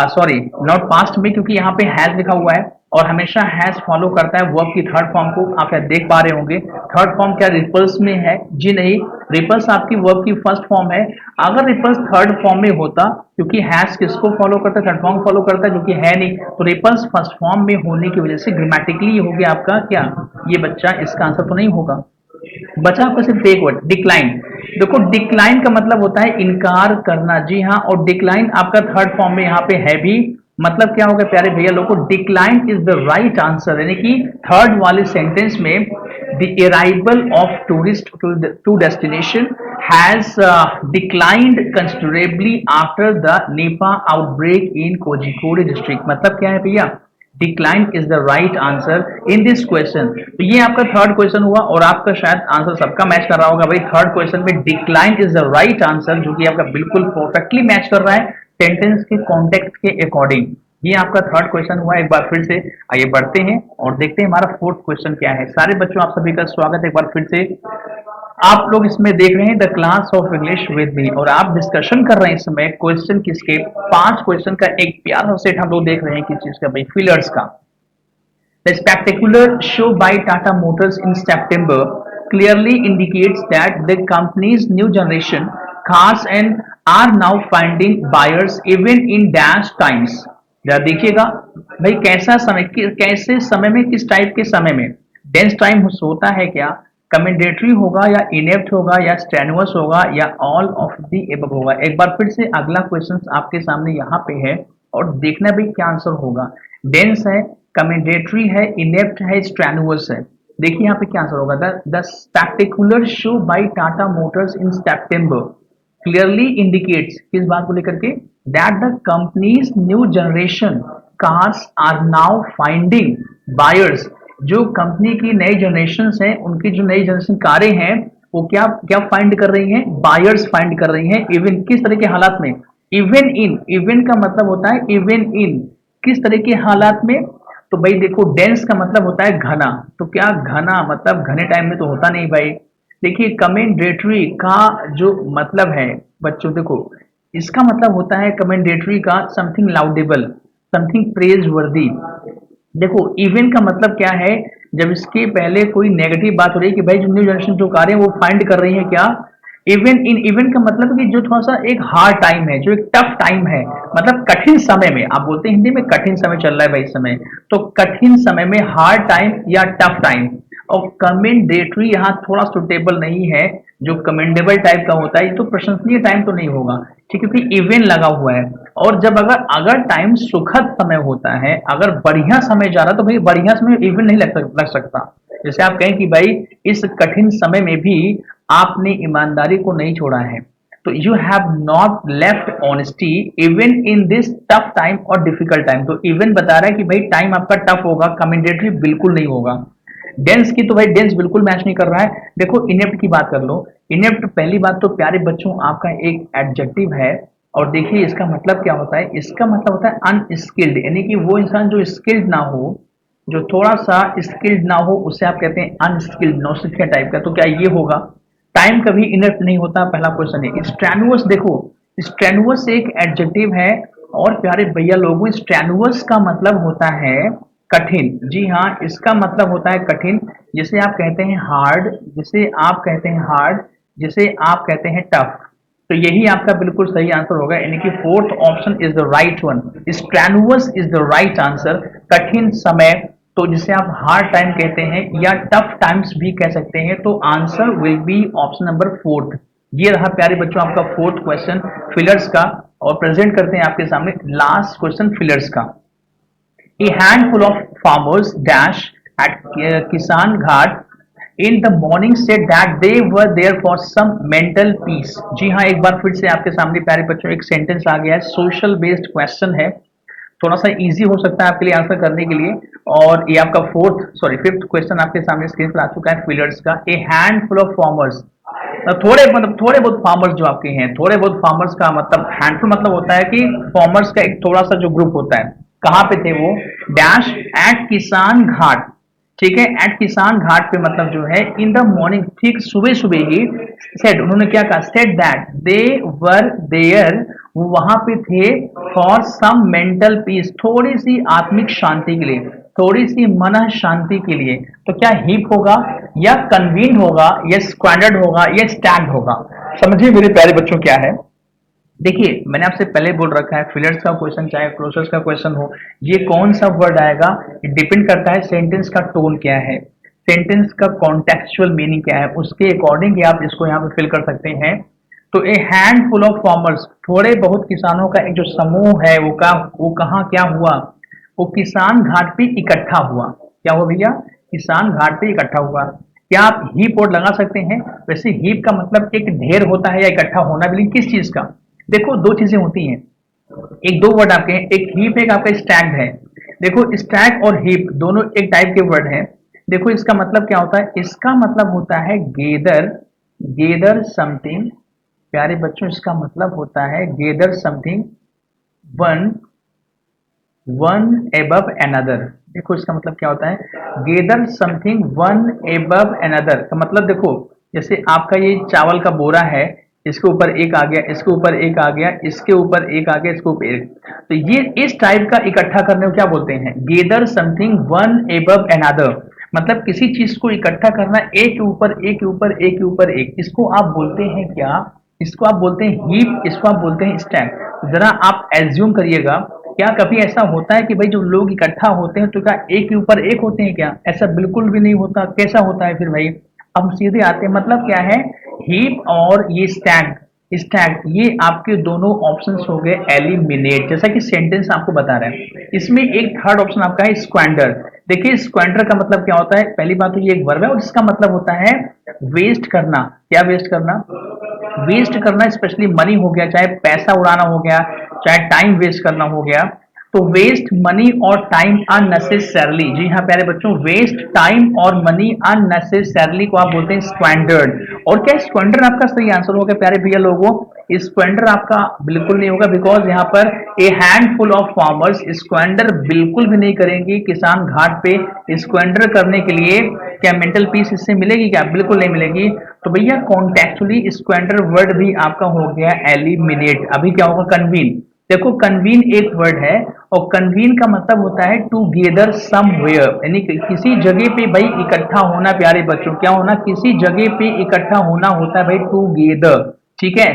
सॉरी नॉट पास्ट में, क्योंकि यहाँ पे हैज लिखा हुआ है और हमेशा हैज फॉलो करता है वर्ब की थर्ड फॉर्म को, आप देख पा रहे होंगे। थर्ड फॉर्म क्या रिपल्स में है? जी नहीं, रिपल्स आपकी वर्ब की फर्स्ट फॉर्म है। अगर रिपल्स थर्ड फॉर्म में होता, क्योंकि हैज किसको फॉलो करता है, थर्ड फॉर्म फॉलो करता है, जो कि है नहीं, तो रिपल्स फर्स्ट फॉर्म में होने की वजह से ग्रामेटिकली हो गया आपका क्या, ये बच्चा इसका आंसर तो नहीं होगा। बचा आपका सिर्फ एक वर्ड डिक्लाइन। देखो डिक्लाइन का मतलब होता है इनकार करना, जी हाँ, और डिक्लाइन आपका थर्ड फॉर्म में यहाँ पे है भी। मतलब क्या होगा प्यारे भैया लोगों, decline is the right answer, यानी कि थर्ड वाले सेंटेंस में the arrival of tourist to destination has declined considerably after the Nipah outbreak in Kozhikode district. मतलब क्या है भैया, decline is the right answer in this question. तो ये आपका थर्ड क्वेश्चन हुआ, और आपका शायद आंसर सबका मैच कर रहा होगा भाई। थर्ड क्वेश्चन में decline is the right answer, जो कि आपका बिल्कुल परफेक्टली मैच कर रहा है सेंटेंस के कॉन्टेक्स्ट के अकॉर्डिंग। ये आपका थर्ड क्वेश्चन हुआ। एक बार फिर से आइए बढ़ते हैं और देखते हैं हमारा फोर्थ क्वेश्चन क्या है। सारे बच्चों आप सभी का स्वागत है एक बार फिर से। आप लोग इसमें देख रहे हैं the class of English with me, और आप डिस्कशन कर रहे हैं इस समय क्वेश्चन किसके, 5 क्वेश्चन का एक प्यारा सेट हम लोग देख रहे हैं किस चीज का भाई, फिलर्स का। The spectacular show by Tata Motors in September clearly indicates that the company's new generation cars and are now finding buyers even in dash times। जरा देखिएगा भाई कैसा समय, कैसे समय में, किस टाइप के समय में, डेंस टाइम होता है क्या, कमेंडेटरी होगा या इनेप्ट होगा या स्ट्रेनुअस होगा या ऑल ऑफ दी एबव होगा। एक बार फिर से अगला क्वेश्चन आपके सामने यहाँ पे है, और देखना भी क्या आंसर होगा। डेंस है, कमेंडेटरी है, इनेप्ट है, स्ट्रेनुअस है। देखिए यहाँ पे क्या आंसर होगा। The spectacular show by Tata Motors in September clearly indicates, किस बात को लेकर के, that the company's new generation cars are now finding buyers. जो कंपनी की नई जनरेशन है, उनकी जो नई जनरेशन कारें हैं, वो क्या क्या फाइंड कर रही हैं, बायर्स फाइंड कर रही हैं। इवन किस तरह के हालात में, इवन इन, इवन का मतलब होता है इवन इन, किस तरह के हालात में। तो भाई देखो, डेंस का मतलब होता है घना, तो क्या घना मतलब घने टाइम में तो होता नहीं भाई। देखिए कमेंडेटरी का जो मतलब है बच्चों, देखो इसका मतलब होता है कमेंडेटरी का समथिंग लाउडेबल, समथिंग प्रेज वर्दी। देखो इवेंट का मतलब क्या है, जब इसके पहले कोई नेगेटिव बात हो रही है कि भाई जो न्यू जनरेशन जो कारें वो फाइंड कर रही है क्या, इवेंट इन, इवेंट का मतलब है कि जो थोड़ा सा एक हार्ड टाइम है, जो एक टफ टाइम है, मतलब कठिन समय में, आप बोलते हैं हिंदी में कठिन समय चल रहा है भाई इस समय, तो कठिन समय में हार्ड टाइम या टफ टाइम। और कमेंडेटरी यहाँ थोड़ा सुटेबल नहीं है, जो कमेंडेबल टाइप का होता है ये तो प्रशंसनीय टाइम तो नहीं होगा, ठीक है, क्योंकि इवेंट लगा हुआ है। और जब अगर अगर टाइम सुखद समय होता है, अगर बढ़िया समय जा रहा है, तो भाई बढ़िया समय इवेंट नहीं लग सकता। जैसे आप कहें कि भाई इस कठिन समय में भी आपने ईमानदारी को नहीं छोड़ा है, तो you have not left honesty even in this tough time और डिफिकल्ट टाइम। तो इवन बता रहा है कि भाई टाइम आपका टफ होगा, कमेंडेटरी बिल्कुल नहीं होगा। डेंस की तो भाई डेंस बिल्कुल मैच नहीं कर रहा है। देखो इनेप्ट की बात कर लो। इनेप्ट पहली बात तो प्यारे बच्चों आपका एक एडजेक्टिव है, और देखिए इसका मतलब क्या होता है, इसका मतलब होता है अनस्किल्ड, यानी कि वो इंसान जो स्किल्ड ना हो, जो थोड़ा सा स्किल्ड ना हो, उसे आप कहते हैं अनस्किल्ड, नौसिखिया टाइप का। तो क्या ये होगा, टाइम कभी इनर्ट नहीं होता, पहला क्वेश्चन है। स्ट्रेनुअस, देखो स्ट्रेनुअस एक एडजेक्टिव है, और प्यारे भैया लोगों स्ट्रेनुअस का मतलब होता है कठिन। जी हाँ, इसका मतलब होता है कठिन, जिसे आप कहते हैं हार्ड, जिसे आप कहते हैं हार्ड, जिसे आप कहते हैं टफ। तो यही आपका बिल्कुल सही आंसर होगा, यानी कि fourth option is the right one. Strenuous is the right answer, कठिन समय, तो जिसे आप हार्ड टाइम कहते हैं या टफ टाइम्स भी कह सकते हैं। तो answer will be option number fourth. ये रहा प्यारे बच्चों आपका फोर्थ क्वेश्चन फिलर्स का। और प्रेजेंट करते हैं आपके सामने लास्ट क्वेश्चन फिलर्स का। A handful of farmers dash at Kisan Ghat in the morning said that they were there for some mental peace। जी हाँ, एक बार फिर से आपके सामने प्यारे बच्चों एक सेंटेंस आ गया है, सोशल बेस्ड क्वेश्चन है, थोड़ा सा इजी हो सकता है आपके लिए आंसर करने के लिए। और ये आपका फिफ्थ क्वेश्चन आपके सामने स्क्रीन पर आ चुका है फिलर्स का। ए हैंडफुल ऑफ फार्मर्स, थोड़े बहुत फार्मर्स जो आपके हैं, थोड़े बहुत फार्मर्स का मतलब हैंडफुल मतलब होता है कि फार्मर्स का एक थोड़ा सा जो ग्रुप होता है, कहाँ पे थे वो, डैश एट किसान घाट, ठीक है, एट किसान घाट पे मतलब जो है इन द मॉर्निंग, ठीक सुबह सुबह ही, सेड उन्होंने क्या कहा, said that they were there, वो वहां पे थे, फॉर सम मेंटल पीस, थोड़ी सी आत्मिक शांति के लिए, थोड़ी सी मन शांति के लिए। तो क्या हीप होगा, या कन्वीन होगा, या स्क्वाडर्ड होगा, या स्टैग्ड होगा। समझिए मेरे प्यारे बच्चों क्या है। देखिए मैंने आपसे पहले बोल रखा है, फिलर्स का क्वेश्चन चाहे क्लोजर्स का क्वेश्चन हो, ये कौन सा वर्ड आएगा, ये डिपेंड करता है सेंटेंस का टोन क्या है, सेंटेंस का कॉन्टेक्चुअल मीनिंग क्या है, उसके अकॉर्डिंग ही आप इसको यहाँ पे फिल कर सकते हैं। तो ए हैंडफुल ऑफ फार्मर्स, थोड़े बहुत किसानों का एक जो समूह है, वो कहाँ क्या हुआ, वो किसान घाट पे इकट्ठा हुआ। क्या हुआ भैया, किसान घाट पे इकट्ठा हुआ। क्या आप हीप वर्ड लगा सकते हैं। वैसे हीप का मतलब एक ढेर होता है या इकट्ठा होना, लेकिन किस चीज का। देखो दो चीजें होती हैं, एक दो वर्ड आपके हैं, एक हीप एक आपका स्टैक है। देखो स्टैक और हीप दोनों एक टाइप के वर्ड हैं। देखो इसका मतलब क्या होता है, इसका मतलब होता है गेदर, गेदर समथिंग। प्यारे बच्चों इसका मतलब होता है gather something, one one above another. देखो इसका मतलब क्या होता है, gather something one above another का मतलब, देखो जैसे आपका ये चावल का बोरा है, इसके ऊपर एक आ गया, इसके ऊपर एक आ गया, इसके ऊपर एक आ गया, इसके ऊपर एक, तो ये इस टाइप का इकट्ठा करने को क्या बोलते हैं, gather something one above another. मतलब किसी चीज को इकट्ठा करना, एक के ऊपर एक के ऊपर एक के ऊपर एक, इसको आप बोलते हैं क्या, इसको आप बोलते हैं हीप, इसको आप बोलते हैं स्टैक। जरा आप एज्यूम करिएगा, क्या कभी ऐसा होता है कि भाई जो लोग इकट्ठा होते हैं तो क्या एक के ऊपर एक होते हैं क्या, ऐसा बिल्कुल भी नहीं होता। कैसा होता है फिर भाई, अब सीधे आते हैं, मतलब क्या है, हीप और ये स्टैक, स्टैक, ये आपके दोनों ऑप्शंस हो गए एलिमिनेट, जैसा कि सेंटेंस आपको बता रहे हैं। इसमें एक थर्ड ऑप्शन आपका है स्क्वेंडर। देखिए स्क्वेंडर का मतलब क्या होता है, पहली बात तो ये एक वर्ब है और इसका मतलब होता है वेस्ट करना। क्या वेस्ट करना? वेस्ट करना, स्पेशली मनी हो गया, चाहे पैसा उड़ाना हो गया, चाहे टाइम वेस्ट करना हो गया। तो वेस्ट मनी और टाइम अननेसेसरली, जी हाँ प्यारे बच्चों, वेस्ट टाइम और मनी अननेसेसरली को आप बोलते हैं स्क्वेंडर्ड। और क्या स्क्वेंडर आपका सही आंसर होगा प्यारे भैया लोगों? स्क्वेंडर आपका बिल्कुल नहीं होगा, बिकॉज यहाँ पर ए हैंडफुल ऑफ फार्मर्स स्क्वेंडर बिल्कुल भी नहीं करेंगे किसान घाट पे। स्क्वेंडर करने के लिए क्या मेंटल पीस इससे मिलेगी? क्या बिल्कुल नहीं मिलेगी। तो भैया कॉन्टेक्चुअली स्क्वेंडर वर्ड भी आपका हो गया एलिमिनेट। अभी क्या होगा? कन्वीन। देखो कन्वीन एक वर्ड है और कन्वीन का मतलब होता है टू गेदर समवेयर, यानी कि किसी जगह पे भाई इकट्ठा होना। प्यारे बच्चों क्या होना? किसी जगह पे इकट्ठा होना होता है भाई टू गेदर, ठीक है।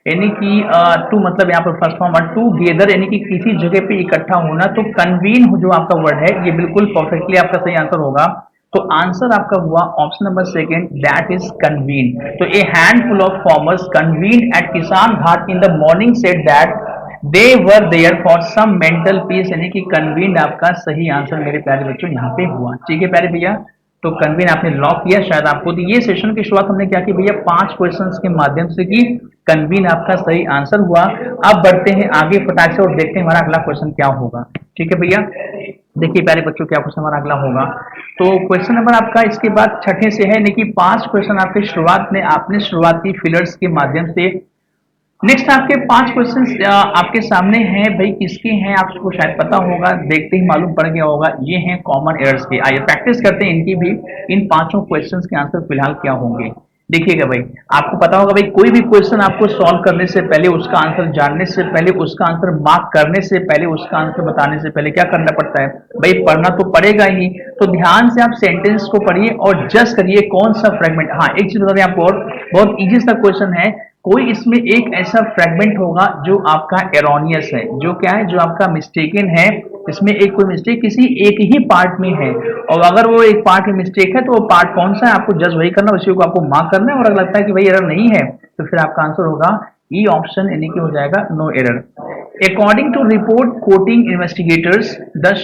यानी कि टू मतलब यहाँ पर फर्स्ट फॉर्म टू गेदर, यानी कि किसी जगह पे इकट्ठा होना। तो कन्वीन जो आपका वर्ड है ये बिल्कुल परफेक्टली आपका सही आंसर होगा। तो आंसर आपका हुआ option number second, that is convene. तो a handful of farmers convene at Kisan Ghat in the morning said that they were there for some mental peace, यानी कि कन्वीन आपका सही आंसर मेरे प्यारे बच्चों यहाँ पे हुआ। ठीक है प्यारे भैया, तो कन्वीन आपने लॉक किया शायद आपको। तो ये सेशन की शुरुआत हमने क्या की भैया? 5 क्वेश्चंस के माध्यम से की। कन्वीन आपका सही आंसर हुआ। अब बढ़ते हैं आगे फटाक से और देखते हैं हमारा अगला क्वेश्चन क्या होगा। ठीक है भैया, देखिए प्यारे बच्चों क्या क्वेश्चन हमारा अगला होगा। तो क्वेश्चन नंबर आपका इसके बाद छठे से है, यानी कि 5 क्वेश्चन आपके शुरुआत में आपने शुरुआती फिलर्स के माध्यम से। नेक्स्ट आपके 5 क्वेश्चन आपके सामने हैं भाई, किसके हैं आपको शायद पता होगा, देखते ही मालूम पड़ गया होगा। ये हैं कॉमन एरर्स के। आइए प्रैक्टिस करते हैं इनकी भी। इन पांचों क्वेश्चंस के आंसर फिलहाल क्या होंगे देखिएगा भाई। आपको पता होगा भाई, कोई भी क्वेश्चन आपको सॉल्व करने से पहले, उसका आंसर जानने से पहले, उसका आंसर मार्क करने से पहले, उसका आंसर बताने से पहले क्या करना पड़ता है भाई? पढ़ना तो पड़ेगा ही। तो ध्यान से आप सेंटेंस को पढ़िए और जज करिए कौन सा फ्रेगमेंट। हाँ एक चीज बता दें आपको, और बहुत इजी सा क्वेश्चन है। कोई इसमें एक ऐसा फ्रेगमेंट होगा जो आपका एरोनियस है, जो क्या है, जो आपका मिस्टेकन है। इसमें एक कोई मिस्टेक किसी एक ही पार्ट में है, और अगर वो एक पार्ट में मिस्टेक है तो वो पार्ट कौन सा है आपको जज वही करना, उसी को आपको मार्क करना है। और अगर लगता है कि भाई एरर नहीं है तो फिर आपका आंसर होगा ई ऑप्शन, यानी कि हो जाएगा no error. According to report quoting investigators, the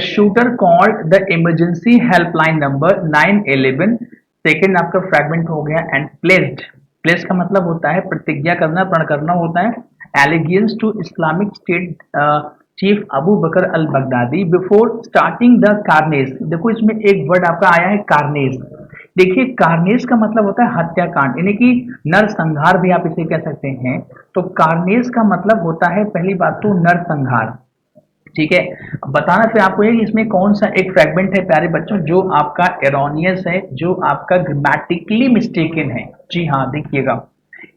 shooter called the emergency helpline number 911। Second आपका फ्रेगमेंट हो गया एंड प्लेस्ड। प्लेस का मतलब होता है प्रतिज्ञा करना, प्रण करना होता है। Allegiance to Islamic State chief Abu Bakr al Baghdadi before starting the carnage. देखो इसमें एक वर्ड आपका आया है कार्नेज। देखिए कार्नेज का मतलब होता है हत्याकांड, यानी कि नरसंहार भी आप इसे कह सकते हैं। तो कार्नेज का मतलब होता है पहली बात तो नरसंहार। ठीक है, बताना फिर आपको है कि इसमें कौन सा एक फ्रेगमेंट है प्यारे बच्चों जो आपका एरोनियस है, जो आपका ग्रामेटिकली मिस्टेकन है। जी हाँ देखिएगा,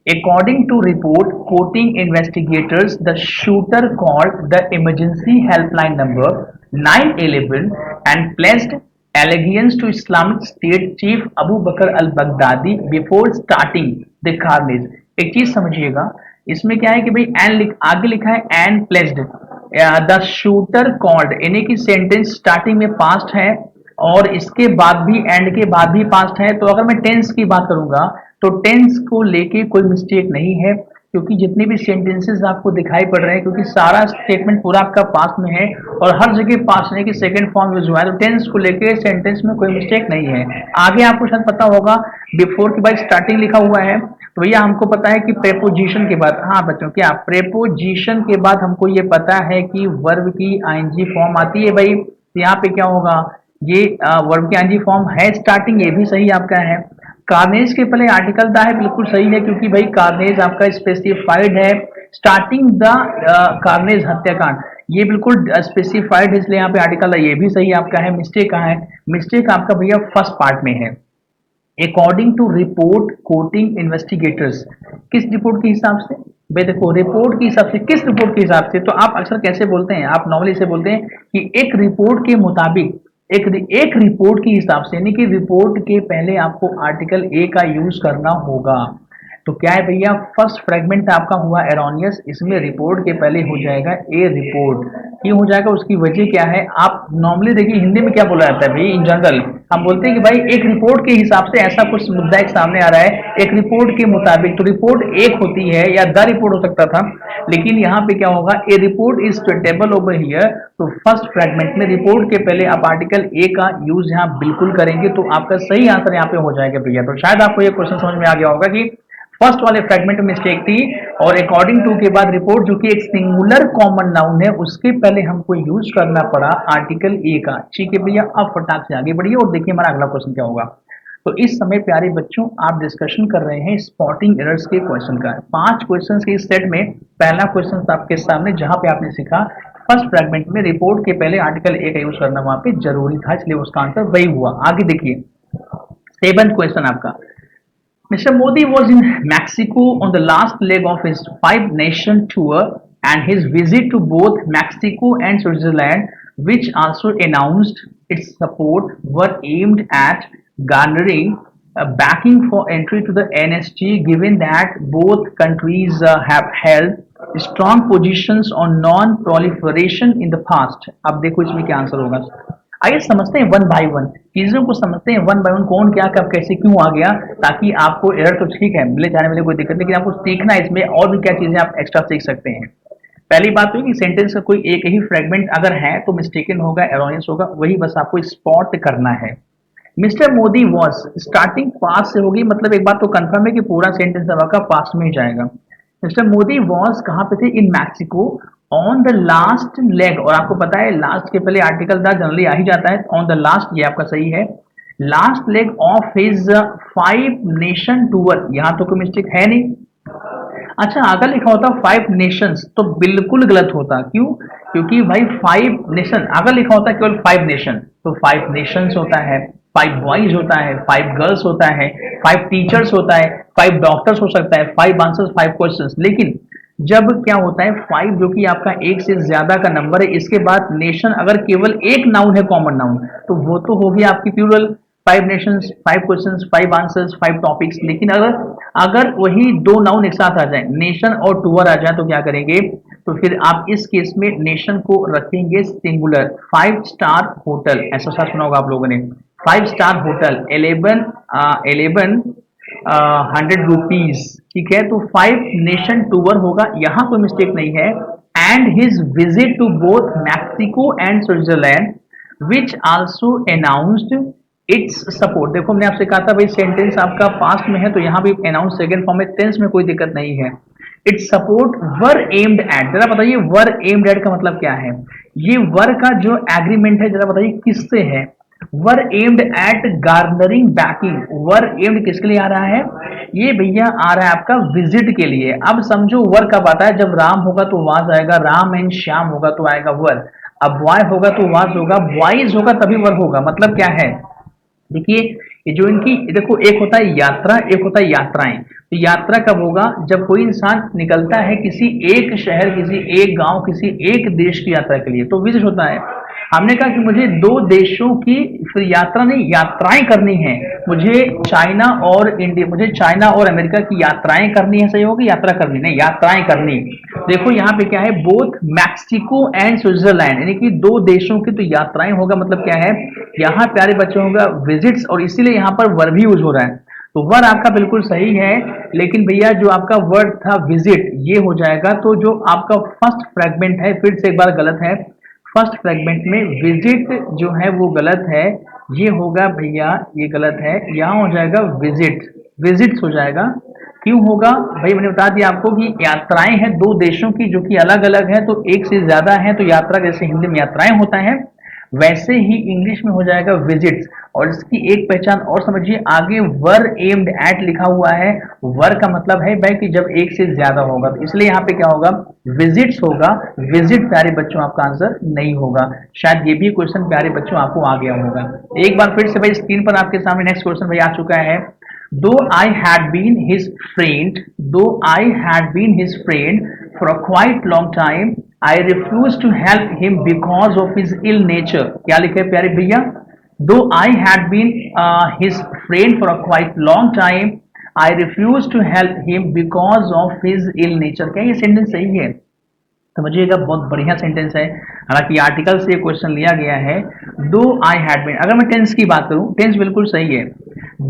according to report quoting investigators the shooter called the emergency helpline number 911 and placed allegiance to Islamic State chief Abu Bakr al Baghdadi before starting the carnage. एक चीज समझिएगा, इसमें क्या है कि भाई एन आगे लिखा है and placed the shooter called, यानी कि सेंटेंस स्टार्टिंग में पास्ट है और इसके बाद भी एंड के बाद भी पास्ट है। तो अगर मैं टेंस की बात करूंगा तो टेंस को लेके कोई मिस्टेक नहीं है, क्योंकि जितने भी सेंटेंसेस आपको दिखाई पड़ रहे हैं, क्योंकि सारा स्टेटमेंट पूरा आपका पास्ट में है और हर जगह पास्ट नहीं कि सेकंड फॉर्म यूज हुआ है, तो टेंस को लेके सेंटेंस में कोई मिस्टेक नहीं है। आगे आपको शायद पता होगा बिफोर के बाद स्टार्टिंग लिखा हुआ है, तो भैया हमको पता है कि प्रेपोजिशन के बाद, हाँ बच्चों क्या प्रेपोजिशन के बाद हमको ये पता है कि वर्ब की आईएनजी फॉर्म आती है भाई। तो यहाँ पे क्या होगा, ये वर्ब की आईएनजी फॉर्म है स्टार्टिंग, ये भी सही आपका है। कार्नेज के पहले आर्टिकल दा है, बिल्कुल सही है, क्योंकि भाई कार्नेज आपका स्पेसिफाइड है। स्टार्टिंग द कार्नेज हत्याकांड, ये बिल्कुल स्पेसिफाइड है, इसलिए यहाँ पे आर्टिकल है, ये भी सही आपका है। मिस्टेक कहाँ है? मिस्टेक आपका भैया फर्स्ट पार्ट में है। According to report quoting investigators, किस रिपोर्ट के हिसाब से भाई? देखो रिपोर्ट के हिसाब से, किस रिपोर्ट के हिसाब से? तो आप अक्सर कैसे बोलते हैं, आप नॉर्मली से बोलते हैं कि एक रिपोर्ट के मुताबिक, एक रिपोर्ट के हिसाब से, यानी कि रिपोर्ट के पहले आपको आर्टिकल ए का यूज करना होगा। तो क्या है भैया, फर्स्ट फ्रेगमेंट आपका हुआ एरोनियस, इसमें रिपोर्ट के पहले हो जाएगा ए रिपोर्ट। क्यों हो जाएगा, उसकी वजह क्या है? आप नॉर्मली देखिए हिंदी में क्या बोला जाता है भाई, इन जनरल हम बोलते हैं कि भाई एक रिपोर्ट के हिसाब से ऐसा कुछ मुद्दा एक सामने आ रहा है, एक रिपोर्ट के मुताबिक, तो रिपोर्ट एक होती है या द रिपोर्ट हो सकता था, लेकिन यहाँ पे क्या होगा, ए रिपोर्ट इज स्टेटेबल ओवर हियर। तो फर्स्ट फ्रेगमेंट में रिपोर्ट के पहले आप आर्टिकल ए का यूज यहाँ बिल्कुल करेंगे, तो आपका सही आंसर यहाँ पे हो जाएगा भैया। तो शायद आपको ये क्वेश्चन समझ में आ गया होगा कि फर्स्ट वाले फ्रेगमेंट में मिस्टेक थी, और अकॉर्डिंग टू के बाद रिपोर्ट जो कि एक सिंगुलर कॉमन नाउन है, उसके पहले हमको यूज करना पड़ा आर्टिकल ए का। ठीक है भैया, अब फटाक से आगे बढ़िए और देखिए हमारा अगला क्वेश्चन क्या होगा। तो इस समय प्यारे बच्चों आप डिस्कशन कर रहे हैं स्पॉटिंग एरर्स के क्वेश्चन का। 5 क्वेश्चन के इस सेट में पहला क्वेश्चन आपके सामने, जहां पे आपने सीखा फर्स्ट फ्रेगमेंट में रिपोर्ट के पहले आर्टिकल ए का यूज करना वहां पे जरूरी था, इसलिए उसका आंसर वही हुआ। आगे देखिए 7th क्वेश्चन आपका। Mr. Modi was in Mexico on the last leg of his 5-nation tour, and his visit to both Mexico and Switzerland, which also announced its support, were aimed at garnering backing for entry to the NSG, given that both countries have held strong positions on non-proliferation in the past. अब देखो इसमें क्या answer होगा। आइए समझते हैं one by one, चीजों को समझते हैं वन बाय वन, कौन क्या कब कैसे क्यों आ गया, ताकि आपको एरर तो ठीक है मिले जाने में कोई दिक्कत नहीं, लेकिन आपको सीखना है इसमें और भी क्या चीजें आप एक्स्ट्रा सीख सकते हैं। पहली बात तो कि सेंटेंस का कोई एक ही फ्रेगमेंट अगर है तो मिस्टेकन होगा, एरोनियस होगा, वही बस आपको स्पॉट करना है। मिस्टर मोदी वॉज स्टार्टिंग पास से होगी, मतलब एक बात तो कंफर्म है कि पूरा सेंटेंस आपका पास में ही जाएगा। मिस्टर मोदी वॉज कहाँ पे थे, इन Mexico on the last leg, और आपको पता है लास्ट के पहले आर्टिकल द जनरली आ ही जाता है, ऑन द लास्ट ये आपका सही है, last leg of his 5 nation tour, यहाँ तो कोई मिस्टेक है नहीं। अच्छा अगर लिखा होता 5 नेशंस तो बिल्कुल गलत होता, क्यों, क्योंकि भाई 5 नेशन अगर लिखा होता केवल 5 नेशन तो 5 नेशंस होता है, 5 बॉयज होता है, 5 गर्ल्स होता है, 5 टीचर्स होता है, 5 डॉक्टर्स हो सकता है, 5 आंसर्स 5 क्वेश्चंस। लेकिन जब क्या होता है 5 जो कि आपका एक से ज्यादा का नंबर है, इसके बाद नेशन अगर केवल एक नाउन है कॉमन नाउन, तो वो तो होगी आपकी plural, 5 nations, 5 questions, 5 answers, 5 topics. लेकिन अगर अगर वही दो नाउन एक साथ आ जाए, नेशन और टूर आ जाए, तो क्या करेंगे, तो फिर आप इस केस में नेशन को रखेंगे सिंगुलर। 5 स्टार होटल, ऐसा सा सुना होगा आप लोगों ने, 5 स्टार होटल 1100 रुपीज, ठीक है, तो 5 नेशन टूर होगा, यहां कोई मिस्टेक नहीं है। And his visit to both Mexico and Switzerland which also announced its support. देखो हमने आपसे कहा था भाई सेंटेंस आपका पास्ट में है, तो यहां भी अनाउंस सेकंड फॉर्म में, टेंस में कोई दिक्कत नहीं है। It's support were aimed at, जरा बताइए वर एम्ड एट का मतलब क्या है, ये वर का जो एग्रीमेंट है जरा बताइए किससे है। वर aimed at garnering banking, were aimed किसके लिए आ रहा है, ये भैया आ रहा है आपका विजिट के लिए। अब समझो वर कब आता है, जब राम होगा तो वाज आएगा, राम एंड श्याम होगा तो आएगा वर, अब बॉय होगा तो वाज होगा, बॉयज होगा तभी वर होगा। मतलब क्या है, देखिए ये जो इनकी देखो, एक होता है यात्रा, एक होता है यात्राएं। तो यात्रा कब होगा, जब कोई इंसान निकलता है किसी एक शहर, किसी एक गांव, किसी एक देश की यात्रा के लिए, तो विजिट होता है। हमने कहा कि मुझे 2 देशों की फिर यात्रा नहीं, यात्राएं करनी है, मुझे चाइना और इंडिया, मुझे चाइना और अमेरिका की यात्राएं करनी है, सही होगी, यात्रा करनी नहीं, यात्राएं करनी। देखो यहाँ पे क्या है, बोथ मैक्सिको एंड स्विट्जरलैंड, यानी कि 2 देशों की तो यात्राएं होगा, मतलब क्या है, यहाँ प्यारे बच्चों होगा विजिट्स, और इसीलिए यहाँ पर वर्ब भी यूज हो रहा है। तो वर्ड आपका बिल्कुल सही है, लेकिन भैया जो आपका वर्ड था विजिट ये हो जाएगा। तो जो आपका फर्स्ट फ्रेगमेंट है, फिर से एक बार गलत है, फर्स्ट फ्रेगमेंट में विजिट जो है वो गलत है, ये होगा भैया, ये गलत है, यहाँ हो जाएगा विजिट, विजिट्स हो जाएगा। क्यों होगा भाई, मैंने बता दिया आपको कि यात्राएं हैं 2 देशों की जो कि अलग अलग है, तो एक से ज्यादा है, तो यात्रा जैसे हिंदी में यात्राएं होता है, वैसे ही इंग्लिश में हो जाएगा विजिट्स। और इसकी एक पहचान और समझिए, आगे वर एम्ड एट लिखा हुआ है, वर का मतलब है भाई कि जब एक से ज्यादा होगा, तो इसलिए यहाँ पे क्या होगा, विजिट्स होगा, विजिट प्यारे बच्चों आपका आंसर नहीं होगा। शायद ये भी क्वेश्चन प्यारे बच्चों आपको आ गया होगा। एक बार फिर से भाई स्क्रीन पर आपके सामने नेक्स्ट क्वेश्चन भाई आ चुका है। Though I had been his friend, though I had been his friend for a quite long time, I refused to help him because of his ill nature. क्या लिखे प्यारे भैया, though I had been his friend for a quite long time, I refused to help him because of his ill nature। क्या ये sentence सही है, समझिएगा, बहुत बढ़िया सेंटेंस है। हालांकि आर्टिकल से क्वेश्चन लिया गया है। दो आई हैड बीन, अगर मैं टेंस की बात करूं, टेंस बिल्कुल सही है।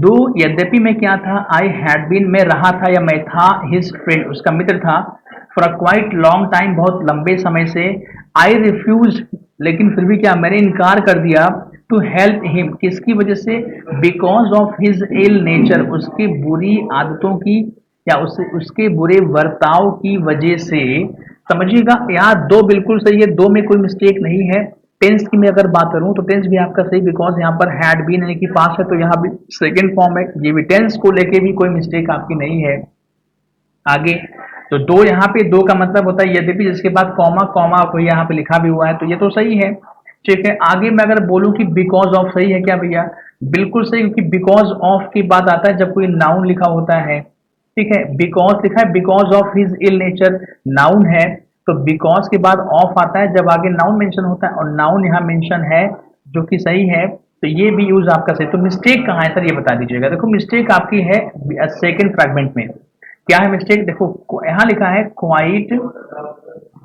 दो, यद्यपि मैं क्या था, आई हैड बीन मैं रहा था या मैं था, हिज फ्रेंड उसका मित्र था, for a quite long time बहुत लंबे समय से, आई रिफ्यूज लेकिन फिर भी क्या मैंने इनकार कर दिया, टू हेल्प हिम किसकी वजह से, because of his ill nature उसकी बुरी आदतों की या उसके बुरे बर्ताव की वजह से। समझिएगा, यहाँ दो बिल्कुल सही है, दो में कोई मिस्टेक नहीं है। टेंस की मैं अगर बात करूं तो टेंस भी आपका सही, बिकॉज यहाँ पर हैड बीन यानी कि पास है, तो यहाँ भी सेकंड फॉर्म है, ये भी टेंस को लेके भी कोई मिस्टेक आपकी नहीं है। आगे तो दो, यहाँ पे दो का मतलब होता है यद्यपि जिसके बाद कॉमा कॉमा कोई यहाँ पे लिखा भी हुआ है, तो ये तो सही है। ठीक है, आगे मैं अगर बोलूं कि बिकॉज ऑफ, सही है क्या भैया, बिल्कुल सही, क्योंकि बिकॉज ऑफ की बात आता है जब कोई नाउन लिखा होता है। ठीक है, बिकॉज लिखा है, because of his ill nature noun है, तो बिकॉज के बाद ऑफ आता है जब आगे नाउन मेंशन होता है, और नाउन यहाँ मेंशन है जो कि सही है, तो ये भी यूज आपका सही। तो मिस्टेक कहाँ है सर, ये बता दीजिएगा। देखो मिस्टेक आपकी है सेकंड फ्रैगमेंट में। क्या है मिस्टेक, देखो यहाँ लिखा है क्वाइट,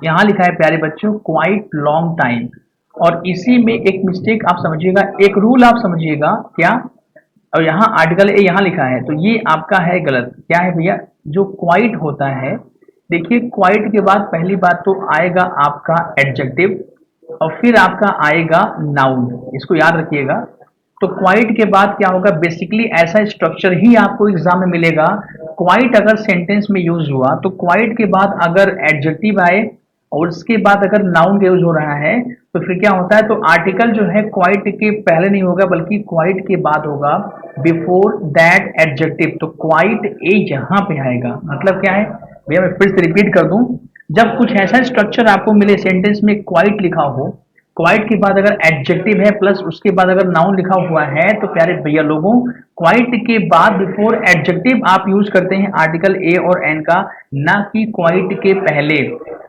यहाँ लिखा है प्यारे बच्चों क्वाइट लॉन्ग टाइम, और इसी में एक मिस्टेक आप समझिएगा, एक रूल आप समझिएगा क्या, और यहाँ आर्टिकल ए यहाँ लिखा है, तो ये आपका है गलत। क्या है भैया, जो क्वाइट होता है, देखिए क्वाइट के बाद पहली बात तो आएगा आपका एडजेक्टिव, और फिर आपका आएगा नाउन, इसको याद रखिएगा। तो क्वाइट के बाद क्या होगा, बेसिकली ऐसा स्ट्रक्चर ही आपको एग्जाम में मिलेगा। क्वाइट अगर सेंटेंस में यूज हुआ तो क्वाइट के बाद अगर एडजेक्टिव आए और उसके बाद अगर नाउन का यूज हो रहा है, तो फिर क्या होता है, तो आर्टिकल जो है क्वाइट के पहले नहीं होगा बल्कि क्वाइट के बाद होगा, बिफोर दैट एडजेक्टिव। तो क्वाइट ए यहाँ पे आएगा, मतलब क्या है भैया, मैं फिर से रिपीट कर दूं, जब कुछ ऐसा स्ट्रक्चर आपको मिले सेंटेंस में क्वाइट लिखा हो, क्वाइट के बाद अगर एडजेक्टिव है प्लस उसके बाद अगर नाउन लिखा हुआ है, तो प्यारे भैया लोगों, क्वाइट के बाद बिफोर एडजेक्टिव आप यूज करते हैं आर्टिकल ए और एन का, ना कि क्वाइट के पहले।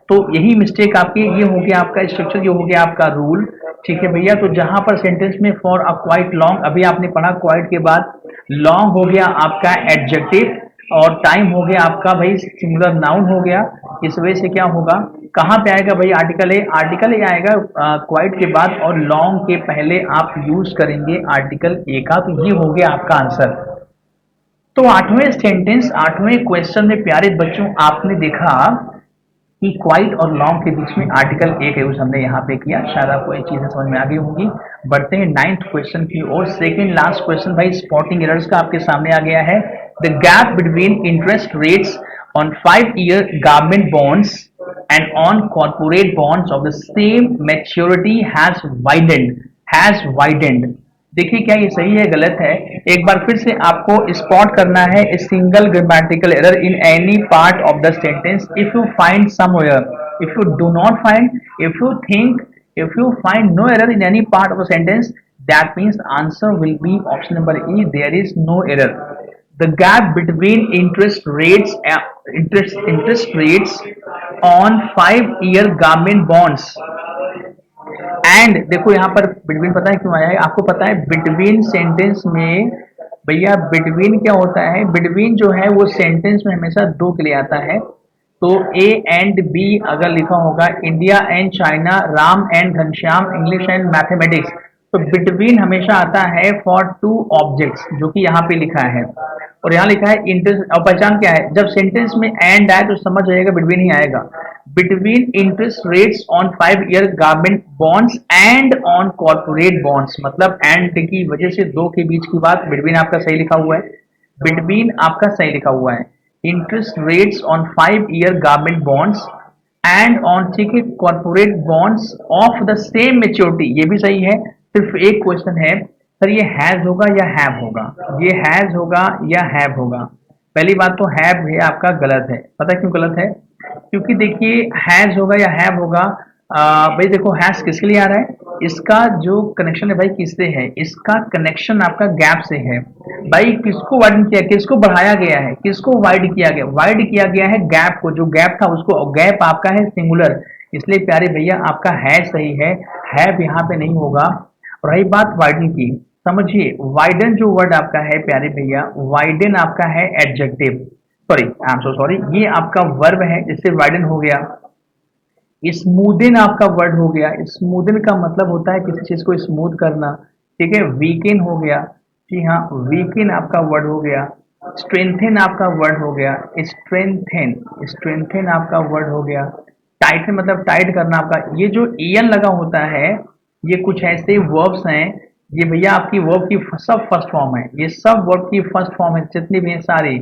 तो यही मिस्टेक आपकी, ये हो गया आपका स्ट्रक्चर, ये हो गया आपका रूल। ठीक है भैया, तो जहां पर सेंटेंस में फॉर अ क्वाइट लॉन्ग, अभी आपने पढ़ा क्वाइट के बाद लॉन्ग हो गया आपका एडजेक्टिव, और टाइम हो गया आपका भाई सिंगुलर नाउन हो गया। इस वजह से क्या होगा, कहाँ पे आएगा भाई आर्टिकल ए, आर्टिकल ए आएगा क्वाइट के बाद, और लॉन्ग के पहले आप यूज करेंगे आर्टिकल ए का, तो ये हो गया आपका आंसर। तो आठवें सेंटेंस, आठवें क्वेश्चन में प्यारे बच्चों आपने देखा कि क्वाइट और लॉन्ग के बीच में आर्टिकल ए का यूज हमने यहाँ पे किया, शायद आपको ये चीजें समझ में आ गई होंगी। बढ़ते हैं नाइन्थ क्वेश्चन की ओर, सेकंड लास्ट क्वेश्चन भाई स्पॉटिंग एरर्स का आपके सामने आ गया है। The gap between interest rates on 5 year government bonds and on corporate bonds of the same maturity has widened। देखिए क्या ये सही है गलत है, एक बार फिर से आपको स्पॉट करना है single grammatical error in any part of the sentence. If you find somewhere, if you do not find, if you think, if you find no error in any part of a sentence, that means answer will be option number E, there is no error। The gap between interest rates on 5 year government bonds, and देखो यहाँ पर between पता है क्यों आया है, आपको पता है बिटवीन सेंटेंस में भैया बिटवीन क्या होता है, बिटवीन जो है वो सेंटेंस में हमेशा दो के लिए आता है। तो ए एंड बी अगर लिखा होगा, India and China, Ram and Ghanshyam, English and mathematics, तो बिटवीन हमेशा आता है फॉर टू ऑब्जेक्ट्स, जो कि यहाँ पे लिखा है। और यहाँ लिखा है इंटरेस्ट, और पहचान क्या है, जब सेंटेंस में एंड आए तो समझ जाएगा बिटवीन ही आएगा। Between interest rates on 5 year government bonds and on corporate bonds, मतलब एंड की वजह से दो के बीच की बात, बिटवीन आपका सही लिखा हुआ है, बिटवीन आपका सही लिखा हुआ है। Interest rates on 5 year government bonds and on, ठीक है, corporate bonds of the same maturity, ये भी सही है। सिर्फ एक क्वेश्चन है सर, ये हैज होगा या हैव होगा, ये हैज होगा या हैव होगा। पहली बात तो हैव है आपका गलत है, पता है क्यों गलत है, क्योंकि देखिए हैज होगा या हैव होगा, भाई देखो हैज किसके लिए आ रहा है, इसका जो कनेक्शन है भाई किससे है, इसका कनेक्शन आपका गैप से है। भाई किसको वाइडन किया, किसको बढ़ाया गया है, किसको वाइड किया गया, वाइड किया गया है गैप को, जो गैप था उसको, गैप आपका है सिंगुलर, इसलिए प्यारे भैया आपका है सही है, हैव यहाँ पे नहीं होगा। और रही बात वाइडन की, समझिए वाइडन जो वर्ड आपका है प्यारे भैया, वाइडन आपका है adjective, sorry I am so sorry, ये आपका वर्ब है, इससे वाइडन हो गया। स्मूदन आपका वर्ड हो गया। स्मूदन का मतलब होता है किसी चीज को स्मूथ करना। ठीक है, वीकेन हो गया। जी हाँ, वीकेन आपका वर्ड हो गया। स्ट्रेंथन आपका वर्ड हो गया। स्ट्रेंथन, स्ट्रेंथन आपका वर्ड हो गया। टाइटन मतलब टाइट करना आपका। ये जो एन लगा होता है, ये कुछ ऐसे वर्ब्स हैं, ये भैया आपकी वर्ब की सब फर्स्ट फॉर्म है। ये सब वर्ब की फर्स्ट फॉर्म है, जितनी भी हैं सारी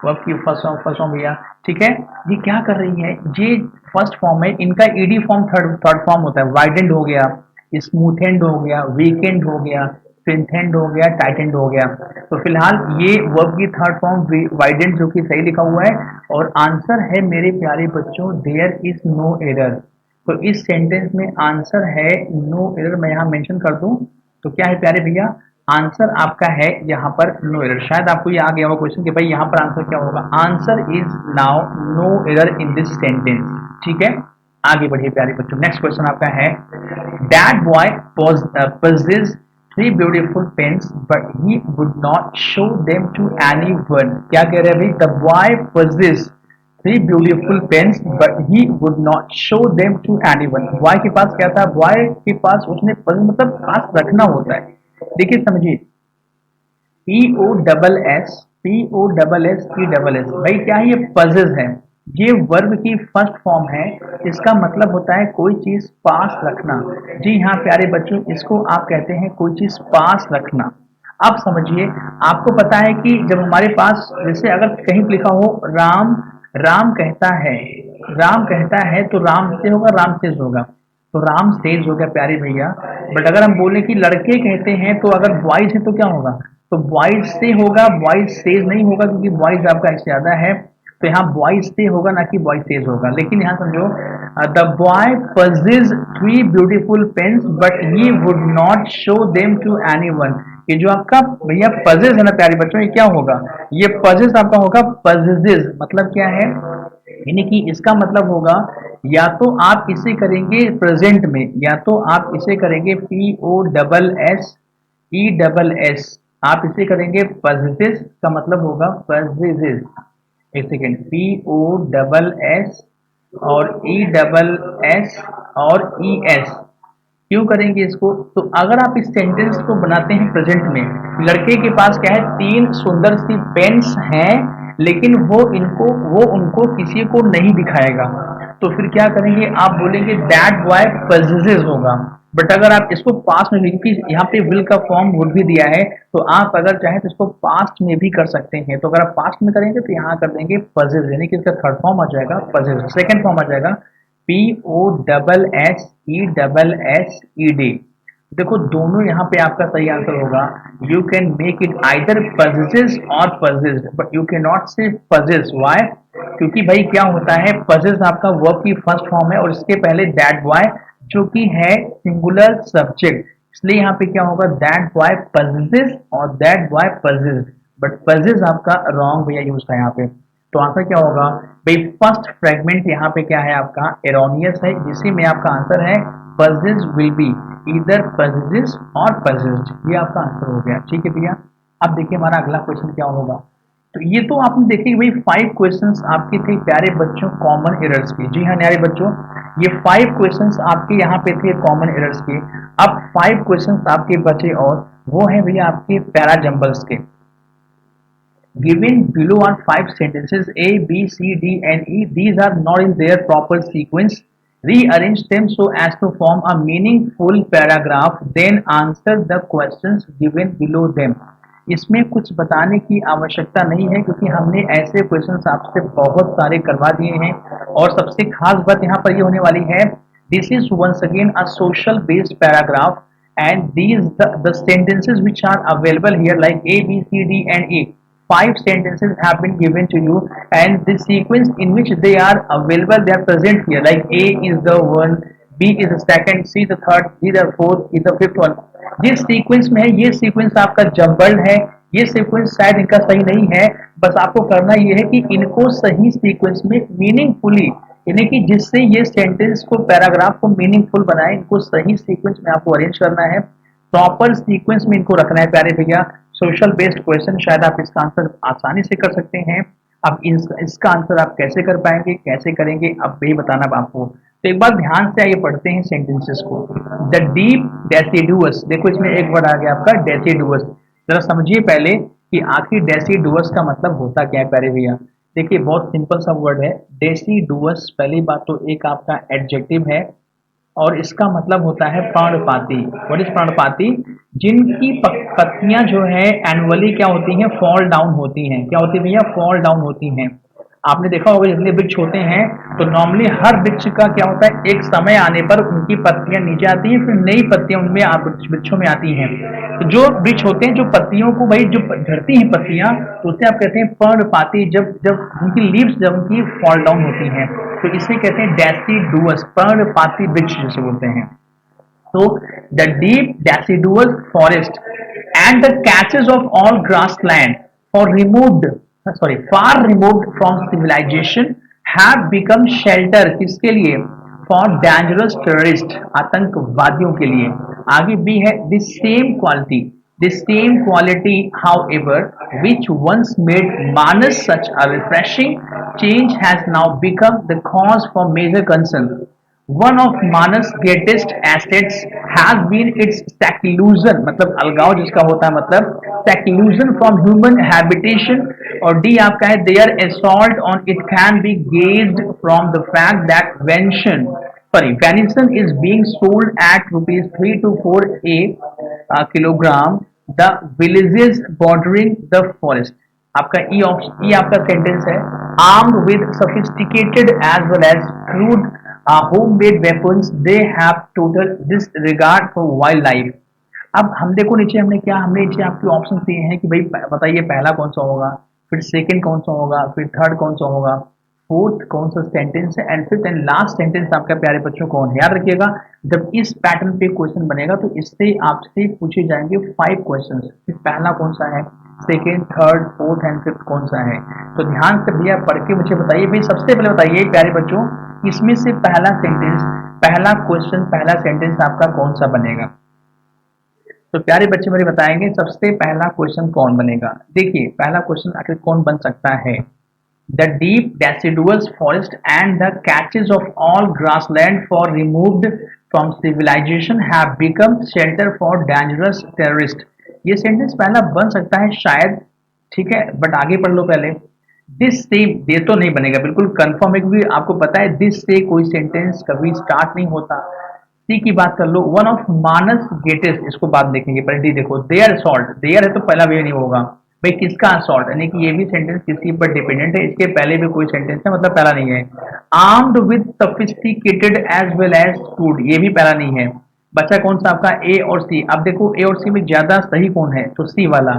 वर्ब की फर्स्ट फॉर्म भैया। ठीक है, ये क्या कर रही है, ये फर्स्ट फॉर्म है, इनका ED form third third form होता है। वाइडेंड हो गया, स्मूथेंड हो गया, वीकेंड हो गया, स्ट्रेंथेंड हो गया, टाइटेंड हो गया। तो फिलहाल ये वर्ब की थर्ड फॉर्म वाइडेंड जो कि सही लिखा हुआ है। और आंसर है मेरे प्यारे बच्चों, देयर इज नो एरर। तो इस सेंटेंस में आंसर है नो एरर। मैं यहाँ मेंशन कर दूं तो क्या है प्यारे भैया, आंसर आपका है यहाँ पर नो एरर। शायद आपको ये आ गया होगा क्वेश्चन कि भाई यहाँ पर आंसर क्या होगा। Answer is now no error in this sentence. ठीक है, आगे बढ़िए प्यारे बच्चों। नेक्स्ट क्वेश्चन आपका है, that boy possessed three beautiful pens but he would not show them to anyone। क्या कह रहे हैं भाई, the boy possessed three beautiful pens but he would not show them to anyone। Boy के पास क्या था, बॉय के पास उसने मतलब पास रखना होता है। देखिए समझिए, P O double S, P O double S E double S, भाई क्या है, ये पजेस है। ये वर्ब की फर्स्ट फॉर्म है। इसका मतलब होता है कोई चीज पास रखना। जी हाँ प्यारे बच्चों, इसको आप कहते हैं कोई चीज पास रखना। अब समझिए, आपको पता है कि जब हमारे पास जैसे अगर कहीं लिखा हो राम, राम कहता है, राम कहता है, तो राम से होगा, राम से होगा, तो राम तेज हो गया प्यारे भैया। बट अगर हम बोले कि लड़के कहते हैं, तो अगर बॉयज है तो क्या होगा, तो बॉयज से होगा, बॉयज तेज नहीं होगा, क्योंकि बॉयज आपका इससे ज्यादा है। तो यहाँ बॉयज से होगा, ना कि बॉयज तेज होगा। लेकिन यहाँ समझो, the boy possesses three beautiful pens but he would not show them to anyone. ये जो आपका भैया पजेज है ना प्यारे बच्चों, ये क्या होगा, ये पजेज आपका होगा पजेजेस। मतलब क्या है, यानी कि इसका मतलब होगा, या तो आप इसे करेंगे प्रेजेंट में, या तो आप इसे करेंगे P O double S E double S, आप इसे करेंगे पजेसेस, का मतलब होगा पजेसेस। एक second, P O double S और ई डबल एस और ई एस, क्यों करेंगे इसको, तो अगर आप इस सेंटेंस को बनाते हैं प्रेजेंट में, लड़के के पास क्या है, तीन सुंदर सी पेन्स हैं, लेकिन वो उनको किसी को नहीं दिखाएगा। तो फिर क्या करेंगे, आप बोलेंगे दैट बॉय पजेसेस होगा। बट अगर आप इसको पास्ट में भी, क्योंकि यहाँ पे विल का फॉर्म वुड भी दिया है, तो आप अगर चाहें तो इसको पास्ट में भी कर सकते हैं। तो अगर आप पास्ट में करेंगे तो यहाँ कर देंगे पजेस, यानी कि इसका थर्ड फॉर्म आ जाएगा पजेस। सेकंड फॉर्म आ जाएगा P O double S E double S E D. देखो दोनों यहाँ पे आपका सही आंसर होगा। You can make it either possesses or possessed, but you can not say possess. Why, क्योंकि भाई क्या होता है, पजेस आपका वर्ब की फर्स्ट फॉर्म है और इसके पहले दैट बॉय जो कि है सिंगुलर सब्जेक्ट, इसलिए यहाँ पे क्या होगा, दैट बॉय पजेसेस और that boy possessed. But possess आपका रॉन्ग भैया यूज था यहाँ पे। तो आंसर क्या होगा भाई, फर्स्ट फ्रेगमेंट यहाँ पे क्या है आपका एरोनियस है, इसी में आपका आंसर है पजेस विल बी इधर पजेस और पजेस्ड। ये आपका आंसर हो गया। ठीक है भैया, अब देखिए हमारा अगला क्वेश्चन क्या होगा। तो ये तो आपने देखे कि भाई 5 क्वेश्चंस आपके थे प्यारे बच्चों कॉमन एरर्स के। जी हाँ प्यारे बच्चों, ये 5 क्वेश्चंस आपके यहाँ पे थे कॉमन एरर्स के। अब 5 क्वेश्चंस आपके बचे और वो है भैया आपके पैरा जंबल्स के। Given below are 5 sentences A, B, C, D, and E. These are not in their proper sequence. Rearrange them so as to form a meaningful paragraph. Then answer the questions given below them. इसमें कुछ बताने की आवश्यकता नहीं है, क्योंकि हमने ऐसे क्वेश्चंस आपसे बहुत सारे करवा दिए हैं। और सबसे खास बात यहाँ पर ये होने वाली है, this is once again a social based paragraph, and these the sentences which are available here like A, B, C, D, and E. 5 sentences have been given to you, and the sequence in which they are available, they are present here. Like A is the one, B is the second, C the third, D the fourth, E the fifth one. जिस sequence में है, ये sequence आपका jumbled है, ये sequence शायद इनका सही नहीं है। बस आपको करना ये है कि इनको सही सीक्वेंस में मीनिंगफुली, यानी कि जिससे ये सेंटेंस को पैराग्राफ को मीनिंगफुल बनाए, इनको सही सीक्वेंस में आपको अरेंज करना है, प्रॉपर सीक्वेंस में इनको रखना है प्यारे भैया। सोशल बेस्ड क्वेश्चन शायद आप इसका आंसर आसानी से कर सकते हैं। अब इसका आंसर आप कैसे कर पाएंगे, कैसे करेंगे, अब यही बताना अब आपको। तो एक बार ध्यान से आइए पढ़ते हैं सेंटेंसेस को। द डीप डेसिडुअस, देखो इसमें एक वर्ड आ गया आपका डेसिडुअस। जरा समझिए पहले कि आखिर डेसिडुअस का मतलब होता क्या है प्यारे भैया। देखिए बहुत सिंपल सा वर्ड है डेसिडुअस। पहली बात तो एक आपका एडजेक्टिव है और इसका मतलब होता है पर्णपाती। व्हाट इज पर्णपाती? जिनकी पत्तियां जो है एनुअली क्या होती हैं, फॉल डाउन होती हैं। क्या होती है भैया? फॉल डाउन होती हैं। आपने देखा होगा जितने वृक्ष होते हैं तो नॉर्मली हर वृक्ष का क्या होता है, एक समय आने पर उनकी पत्तियां नीचे आती हैं, फिर नई पत्तियां उनमें वृक्षों में आती हैं। तो जो वृक्ष होते हैं जो पत्तियों को भाई जो झड़ती हैं पत्तियां, तो उसे आप कहते हैं पर्णपाती। जब जब उनकी लीव्स जब उनकी फॉल डाउन होती हैं तो इसे कहते हैं डेसिडुअस, पर्णपाती वृक्ष जिसे बोलते हैं। So the deep deciduous forest and the catches of all grassland far removed from civilization have become shelter किसके लिए? For dangerous terrorist, आतंकवादियों के लिए। आगे भी है the same quality however which once made Manas such a refreshing change has now become the cause for major concern. One of Manas greatest assets has been its seclusion, मतलब अलगाव जिसका होता है मतलब seclusion from human habitation। और D आपका है their assault on it can be gauged from the fact that venison is being sold at rupees 3 to 4 a kilogram the villages bordering the forest। आपका ई आपका सेंटेंस है armed with sophisticated as well as crude homemade weapons they have total disregard for wildlife। अब हम देखो नीचे हमने नीचे आपके ऑप्शन दिए हैं कि भाई बताइए पहला कौन सा होगा, फिर सेकंड कौन सा होगा, फिर थर्ड कौन सा होगा, फोर्थ कौन सा सेंटेंस है and fifth and last sentence आपका प्यारे बच्चों कौन है। याद रखिएगा जब इस पैटर्न पे क्वेश्चन बनेगा तो इससे आपसे पूछे जाएंगे 5 क्वेश्चन कि पहला कौन सा है, second, third, fourth and fifth कौन सा है। तो ध्यान से भैया पढ़ के मुझे बताइए भाई। सबसे पहले बताइए प्यारे बच्चों इसमें से पहला सेंटेंस, पहला क्वेश्चन, पहला सेंटेंस आपका कौन सा बनेगा। तो प्यारे बच्चे मेरे बताएंगे सबसे पहला क्वेश्चन कौन बनेगा। देखिए पहला क्वेश्चन आखिर कौन बन सकता है। The deep deciduous forest and the catches of all grassland for removed from civilization have become shelter for dangerous terrorists। ये सेंटेंस पहला बन सकता है शायद, ठीक है, बट आगे पढ़ लो पहले। दिस से दे तो नहीं बनेगा, बिल्कुल कंफर्म है क्योंकि आपको पता है दिस से कोई सेंटेंस कभी स्टार्ट नहीं होता। सी की बात कर लो, वन ऑफ मानस ग्रेटेस्ट, इसको बाद देखेंगे, पहले डी देखो। देयर सॉल्ट, देयर है तो पहला वे नहीं होगा भाई, किसका असॉल्ट, यानी कि ये भी सेंटेंस किसी पर डिपेंडेंट है, इसके पहले भी कोई सेंटेंस है मतलब पहला नहीं है। Armed with sophisticated as well as food, ये भी पहला नहीं है। बचा कौन सा आपका ए और सी। अब देखो ए और सी में ज्यादा सही कौन है, तो सी वाला।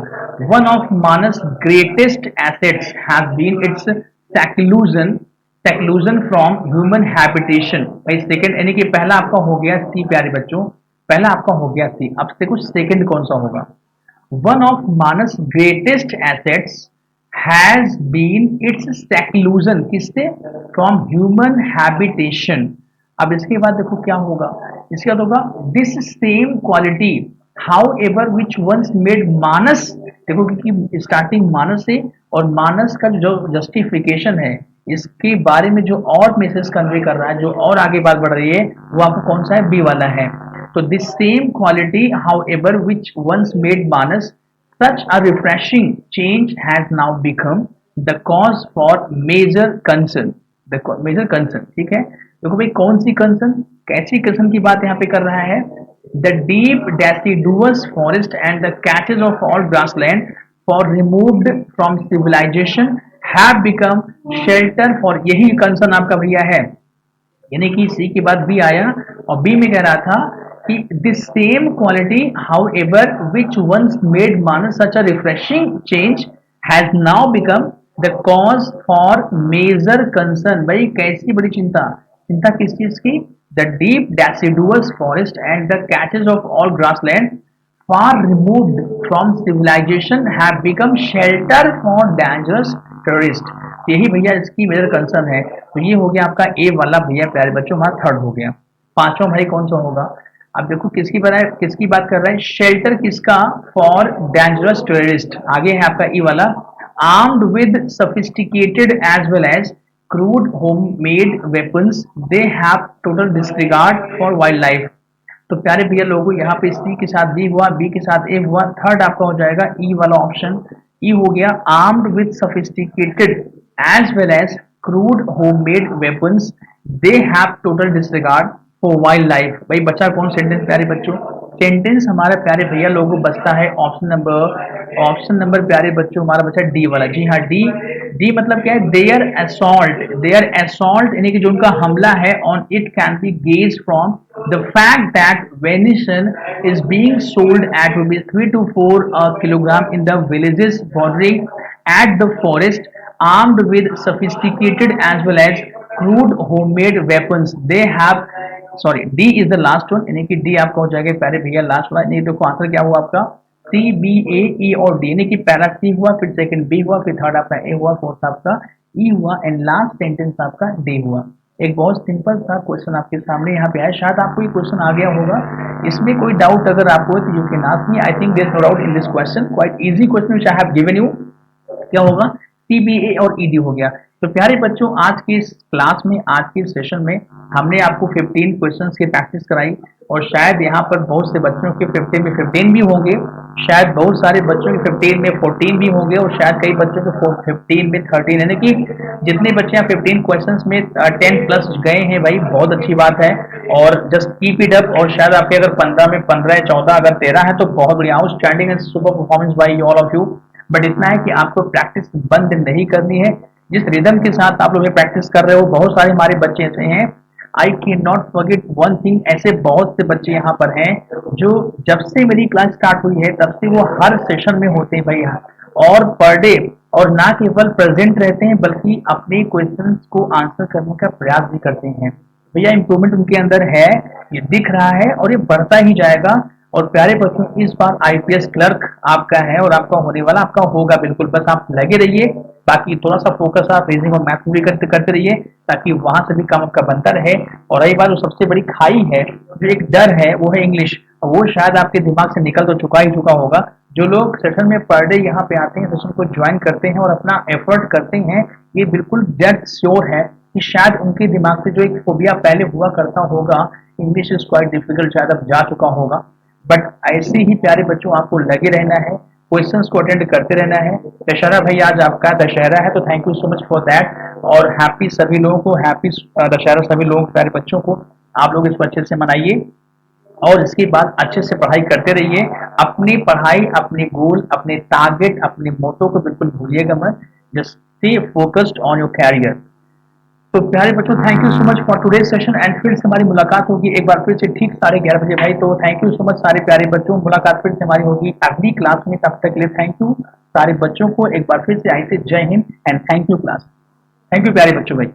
One of Manas greatest assets have been its seclusion from human habitation. भाई सेकंड, यानी कि पहला आपका हो गया सी प्यारे बच्चों, पहला आपका हो गया सी। अब देखो सेकंड कौन सा होगा। One of Manas' greatest assets has been its seclusion, किससे? From human habitation। अब इसके बाद देखो क्या होगा, इसके बाद होगा this same quality however which once made Manas। देखो क्योंकि स्टार्टिंग मानस से और मानस का जो जस्टिफिकेशन है इसके बारे में जो और मैसेज कन्वे कर रहा है, जो और आगे बात बढ़ रही है, वो आपको कौन सा है, बी वाला है। तो this same quality however which once made Manas such a refreshing change has now become the cause for major concern। the major concern, ठीक है। देखो भाई कौन सी कंसर्न, कैसी कंसर्न की बात यहाँ पे कर रहा है। the deep deciduous forest and the catches of all grassland for removed from civilization have become shelter for, यही कंसर्न आपका भैया है। यानी कि सी के बाद बी आया और बी में कह रहा था कि this same quality however which once made Manas such a refreshing change has now become the cause for major concern। भाई कैसी बड़ी चिंता, चिंता किस चीज की। the deep deciduous forest and the catches of all grassland far removed from civilization have become shelter for dangerous terrorists। यही भैया इसकी मेजर कंसर्न है। तो ये हो गया आपका ए वाला भैया प्यारे बच्चों, हमारा थर्ड हो गया। पांचवा भाई कौन सा होगा। अब देखो किसकी बात कर रहा है, शेल्टर किसका, फॉर डेंजरस टेररिस्ट। आगे है आपका ई वाला, armed with sophisticated as well as crude homemade weapons, they have total disregard for wildlife. तो प्यारे भैया लोगों यहाँ पे सी के साथ बी हुआ, बी के साथ ए हुआ, थर्ड आपका हो जाएगा ई वाला ऑप्शन। ई हो गया armed with sophisticated as well as crude homemade weapons, they have total disregard for wild life. भाई बचा कौन सेंटेंस प्यारे बच्चों? सेंटेंस हमारा प्यारे भैया लोगों बचता है ऑप्शन नंबर प्यारे बच्चों हमारा बचा डी वाला। जी हाँ, डी। डी मतलब क्या है? देयर असॉल्ट यानी कि जो उनका हमला है on it can be gauge from the fact that venison is being sold at rupees 3 to 4 kilogram in the villages bordering at the forest, armed with sophisticated as well as crude homemade weapons, they have, sorry D is the last one, यानी कि D आपका हो जाएगा प्यारे भैया last वाला। नहीं देखो आंसर क्या हुआ आपका? सी, बी, ए, ई और डी, यानी कि पहला सी हुआ, फिर सेकंड बी हुआ, फिर थर्ड आपका ए हुआ, फोर्थ आपका ई हुआ एंड लास्ट सेंटेंस आपका डी हुआ। एक बहुत सिंपल सा क्वेश्चन आपके सामने यहाँ पे है, शायद आपको ये क्वेश्चन आ गया होगा। इसमें कोई डाउट अगर आपको तो you can ask me, I think there is no doubt in this question, quite easy question which I have given you. क्या होगा? सी, बी, ए और ई, डी हो गया। तो प्यारे बच्चों आज की इस क्लास में, आज के सेशन में हमने आपको 15 क्वेश्चंस की प्रैक्टिस कराई और शायद यहाँ पर बहुत से बच्चों के 15 में 15 भी होंगे, शायद बहुत सारे बच्चों के 15 में 14 भी होंगे और शायद कई बच्चों के 15 में 13, यानी कि जितने बच्चे यहाँ 15 क्वेश्चंस में 10 प्लस गए हैं भाई बहुत अच्छी बात है। और जस्ट कीप इट अप। और शायद आपके अगर 15 में 15 14 अगर 13 है तो बहुत बढ़िया, outstanding and super performance by all of you. But इतना है कि आपको प्रैक्टिस बंद नहीं करनी है। जिस रिदम के साथ आप लोग ये प्रैक्टिस कर रहे हो, बहुत सारे हमारे बच्चे ऐसे हैं, I can not forget one thing, ऐसे बहुत से बच्चे यहाँ पर हैं जो जब से मेरी क्लास स्टार्ट हुई है तब से वो हर सेशन में होते हैं भाई यहाँ, और पर डे, और ना केवल प्रेजेंट रहते हैं बल्कि अपने क्वेश्चंस को आंसर करने का प्रयास भी करते हैं। भैया इंप्रूवमेंट उनके अंदर है, ये दिख रहा है और ये बढ़ता ही जाएगा। और प्यारे बच्चों इस बार आईपीएस क्लर्क आपका है और आपका होने वाला, आपका होगा बिल्कुल, बस आप लगे रहिए। बाकी थोड़ा सा फोकस आप रीजनिंग और मैथ भी करते रहिए ताकि वहां से भी काम आपका बनता रहे। और रही बात जो सबसे बड़ी खाई है, जो एक डर है, वो है इंग्लिश। वो शायद आपके दिमाग से निकल तो चुका होगा। जो लोग सेशन में पर डे यहाँ पे आते हैं, सेशन को ज्वाइन करते हैं और अपना एफर्ट करते हैं, ये बिल्कुल डेड श्योर है कि शायद उनके दिमाग से जो एक फोबिया पहले हुआ करता होगा, इंग्लिश इज क्वाइट डिफिकल्ट, शायद अब जा चुका होगा। बट ऐसे ही प्यारे बच्चों आपको लगे रहना है, क्वेश्चंस को अटेंड करते रहना है। दशहरा भाई आज आपका दशहरा है तो thank you so much for that, और हैप्पी सभी लोगों को, हैप्पी दशहरा सभी लोगों को, प्यारे बच्चों को। आप लोग इसको अच्छे से मनाइए और इसके बाद अच्छे से पढ़ाई करते रहिए। अपनी पढ़ाई, अपने गोल, अपने टारगेट, अपने मोटो को बिल्कुल भूलिएगा मत। Just stay focused on your career. तो प्यारे बच्चों thank you so much for today session and फिर से हमारी मुलाकात होगी एक बार फिर से ठीक 11:30 बजे भाई। तो थैंक यू सो मच सारे प्यारे बच्चों, मुलाकात फिर से हमारी होगी अगली क्लास में। तब तक के लिए थैंक यू सारे बच्चों को एक बार फिर से आई से जय Hind and thank you class. Thank you प्यारे बच्चों भाई।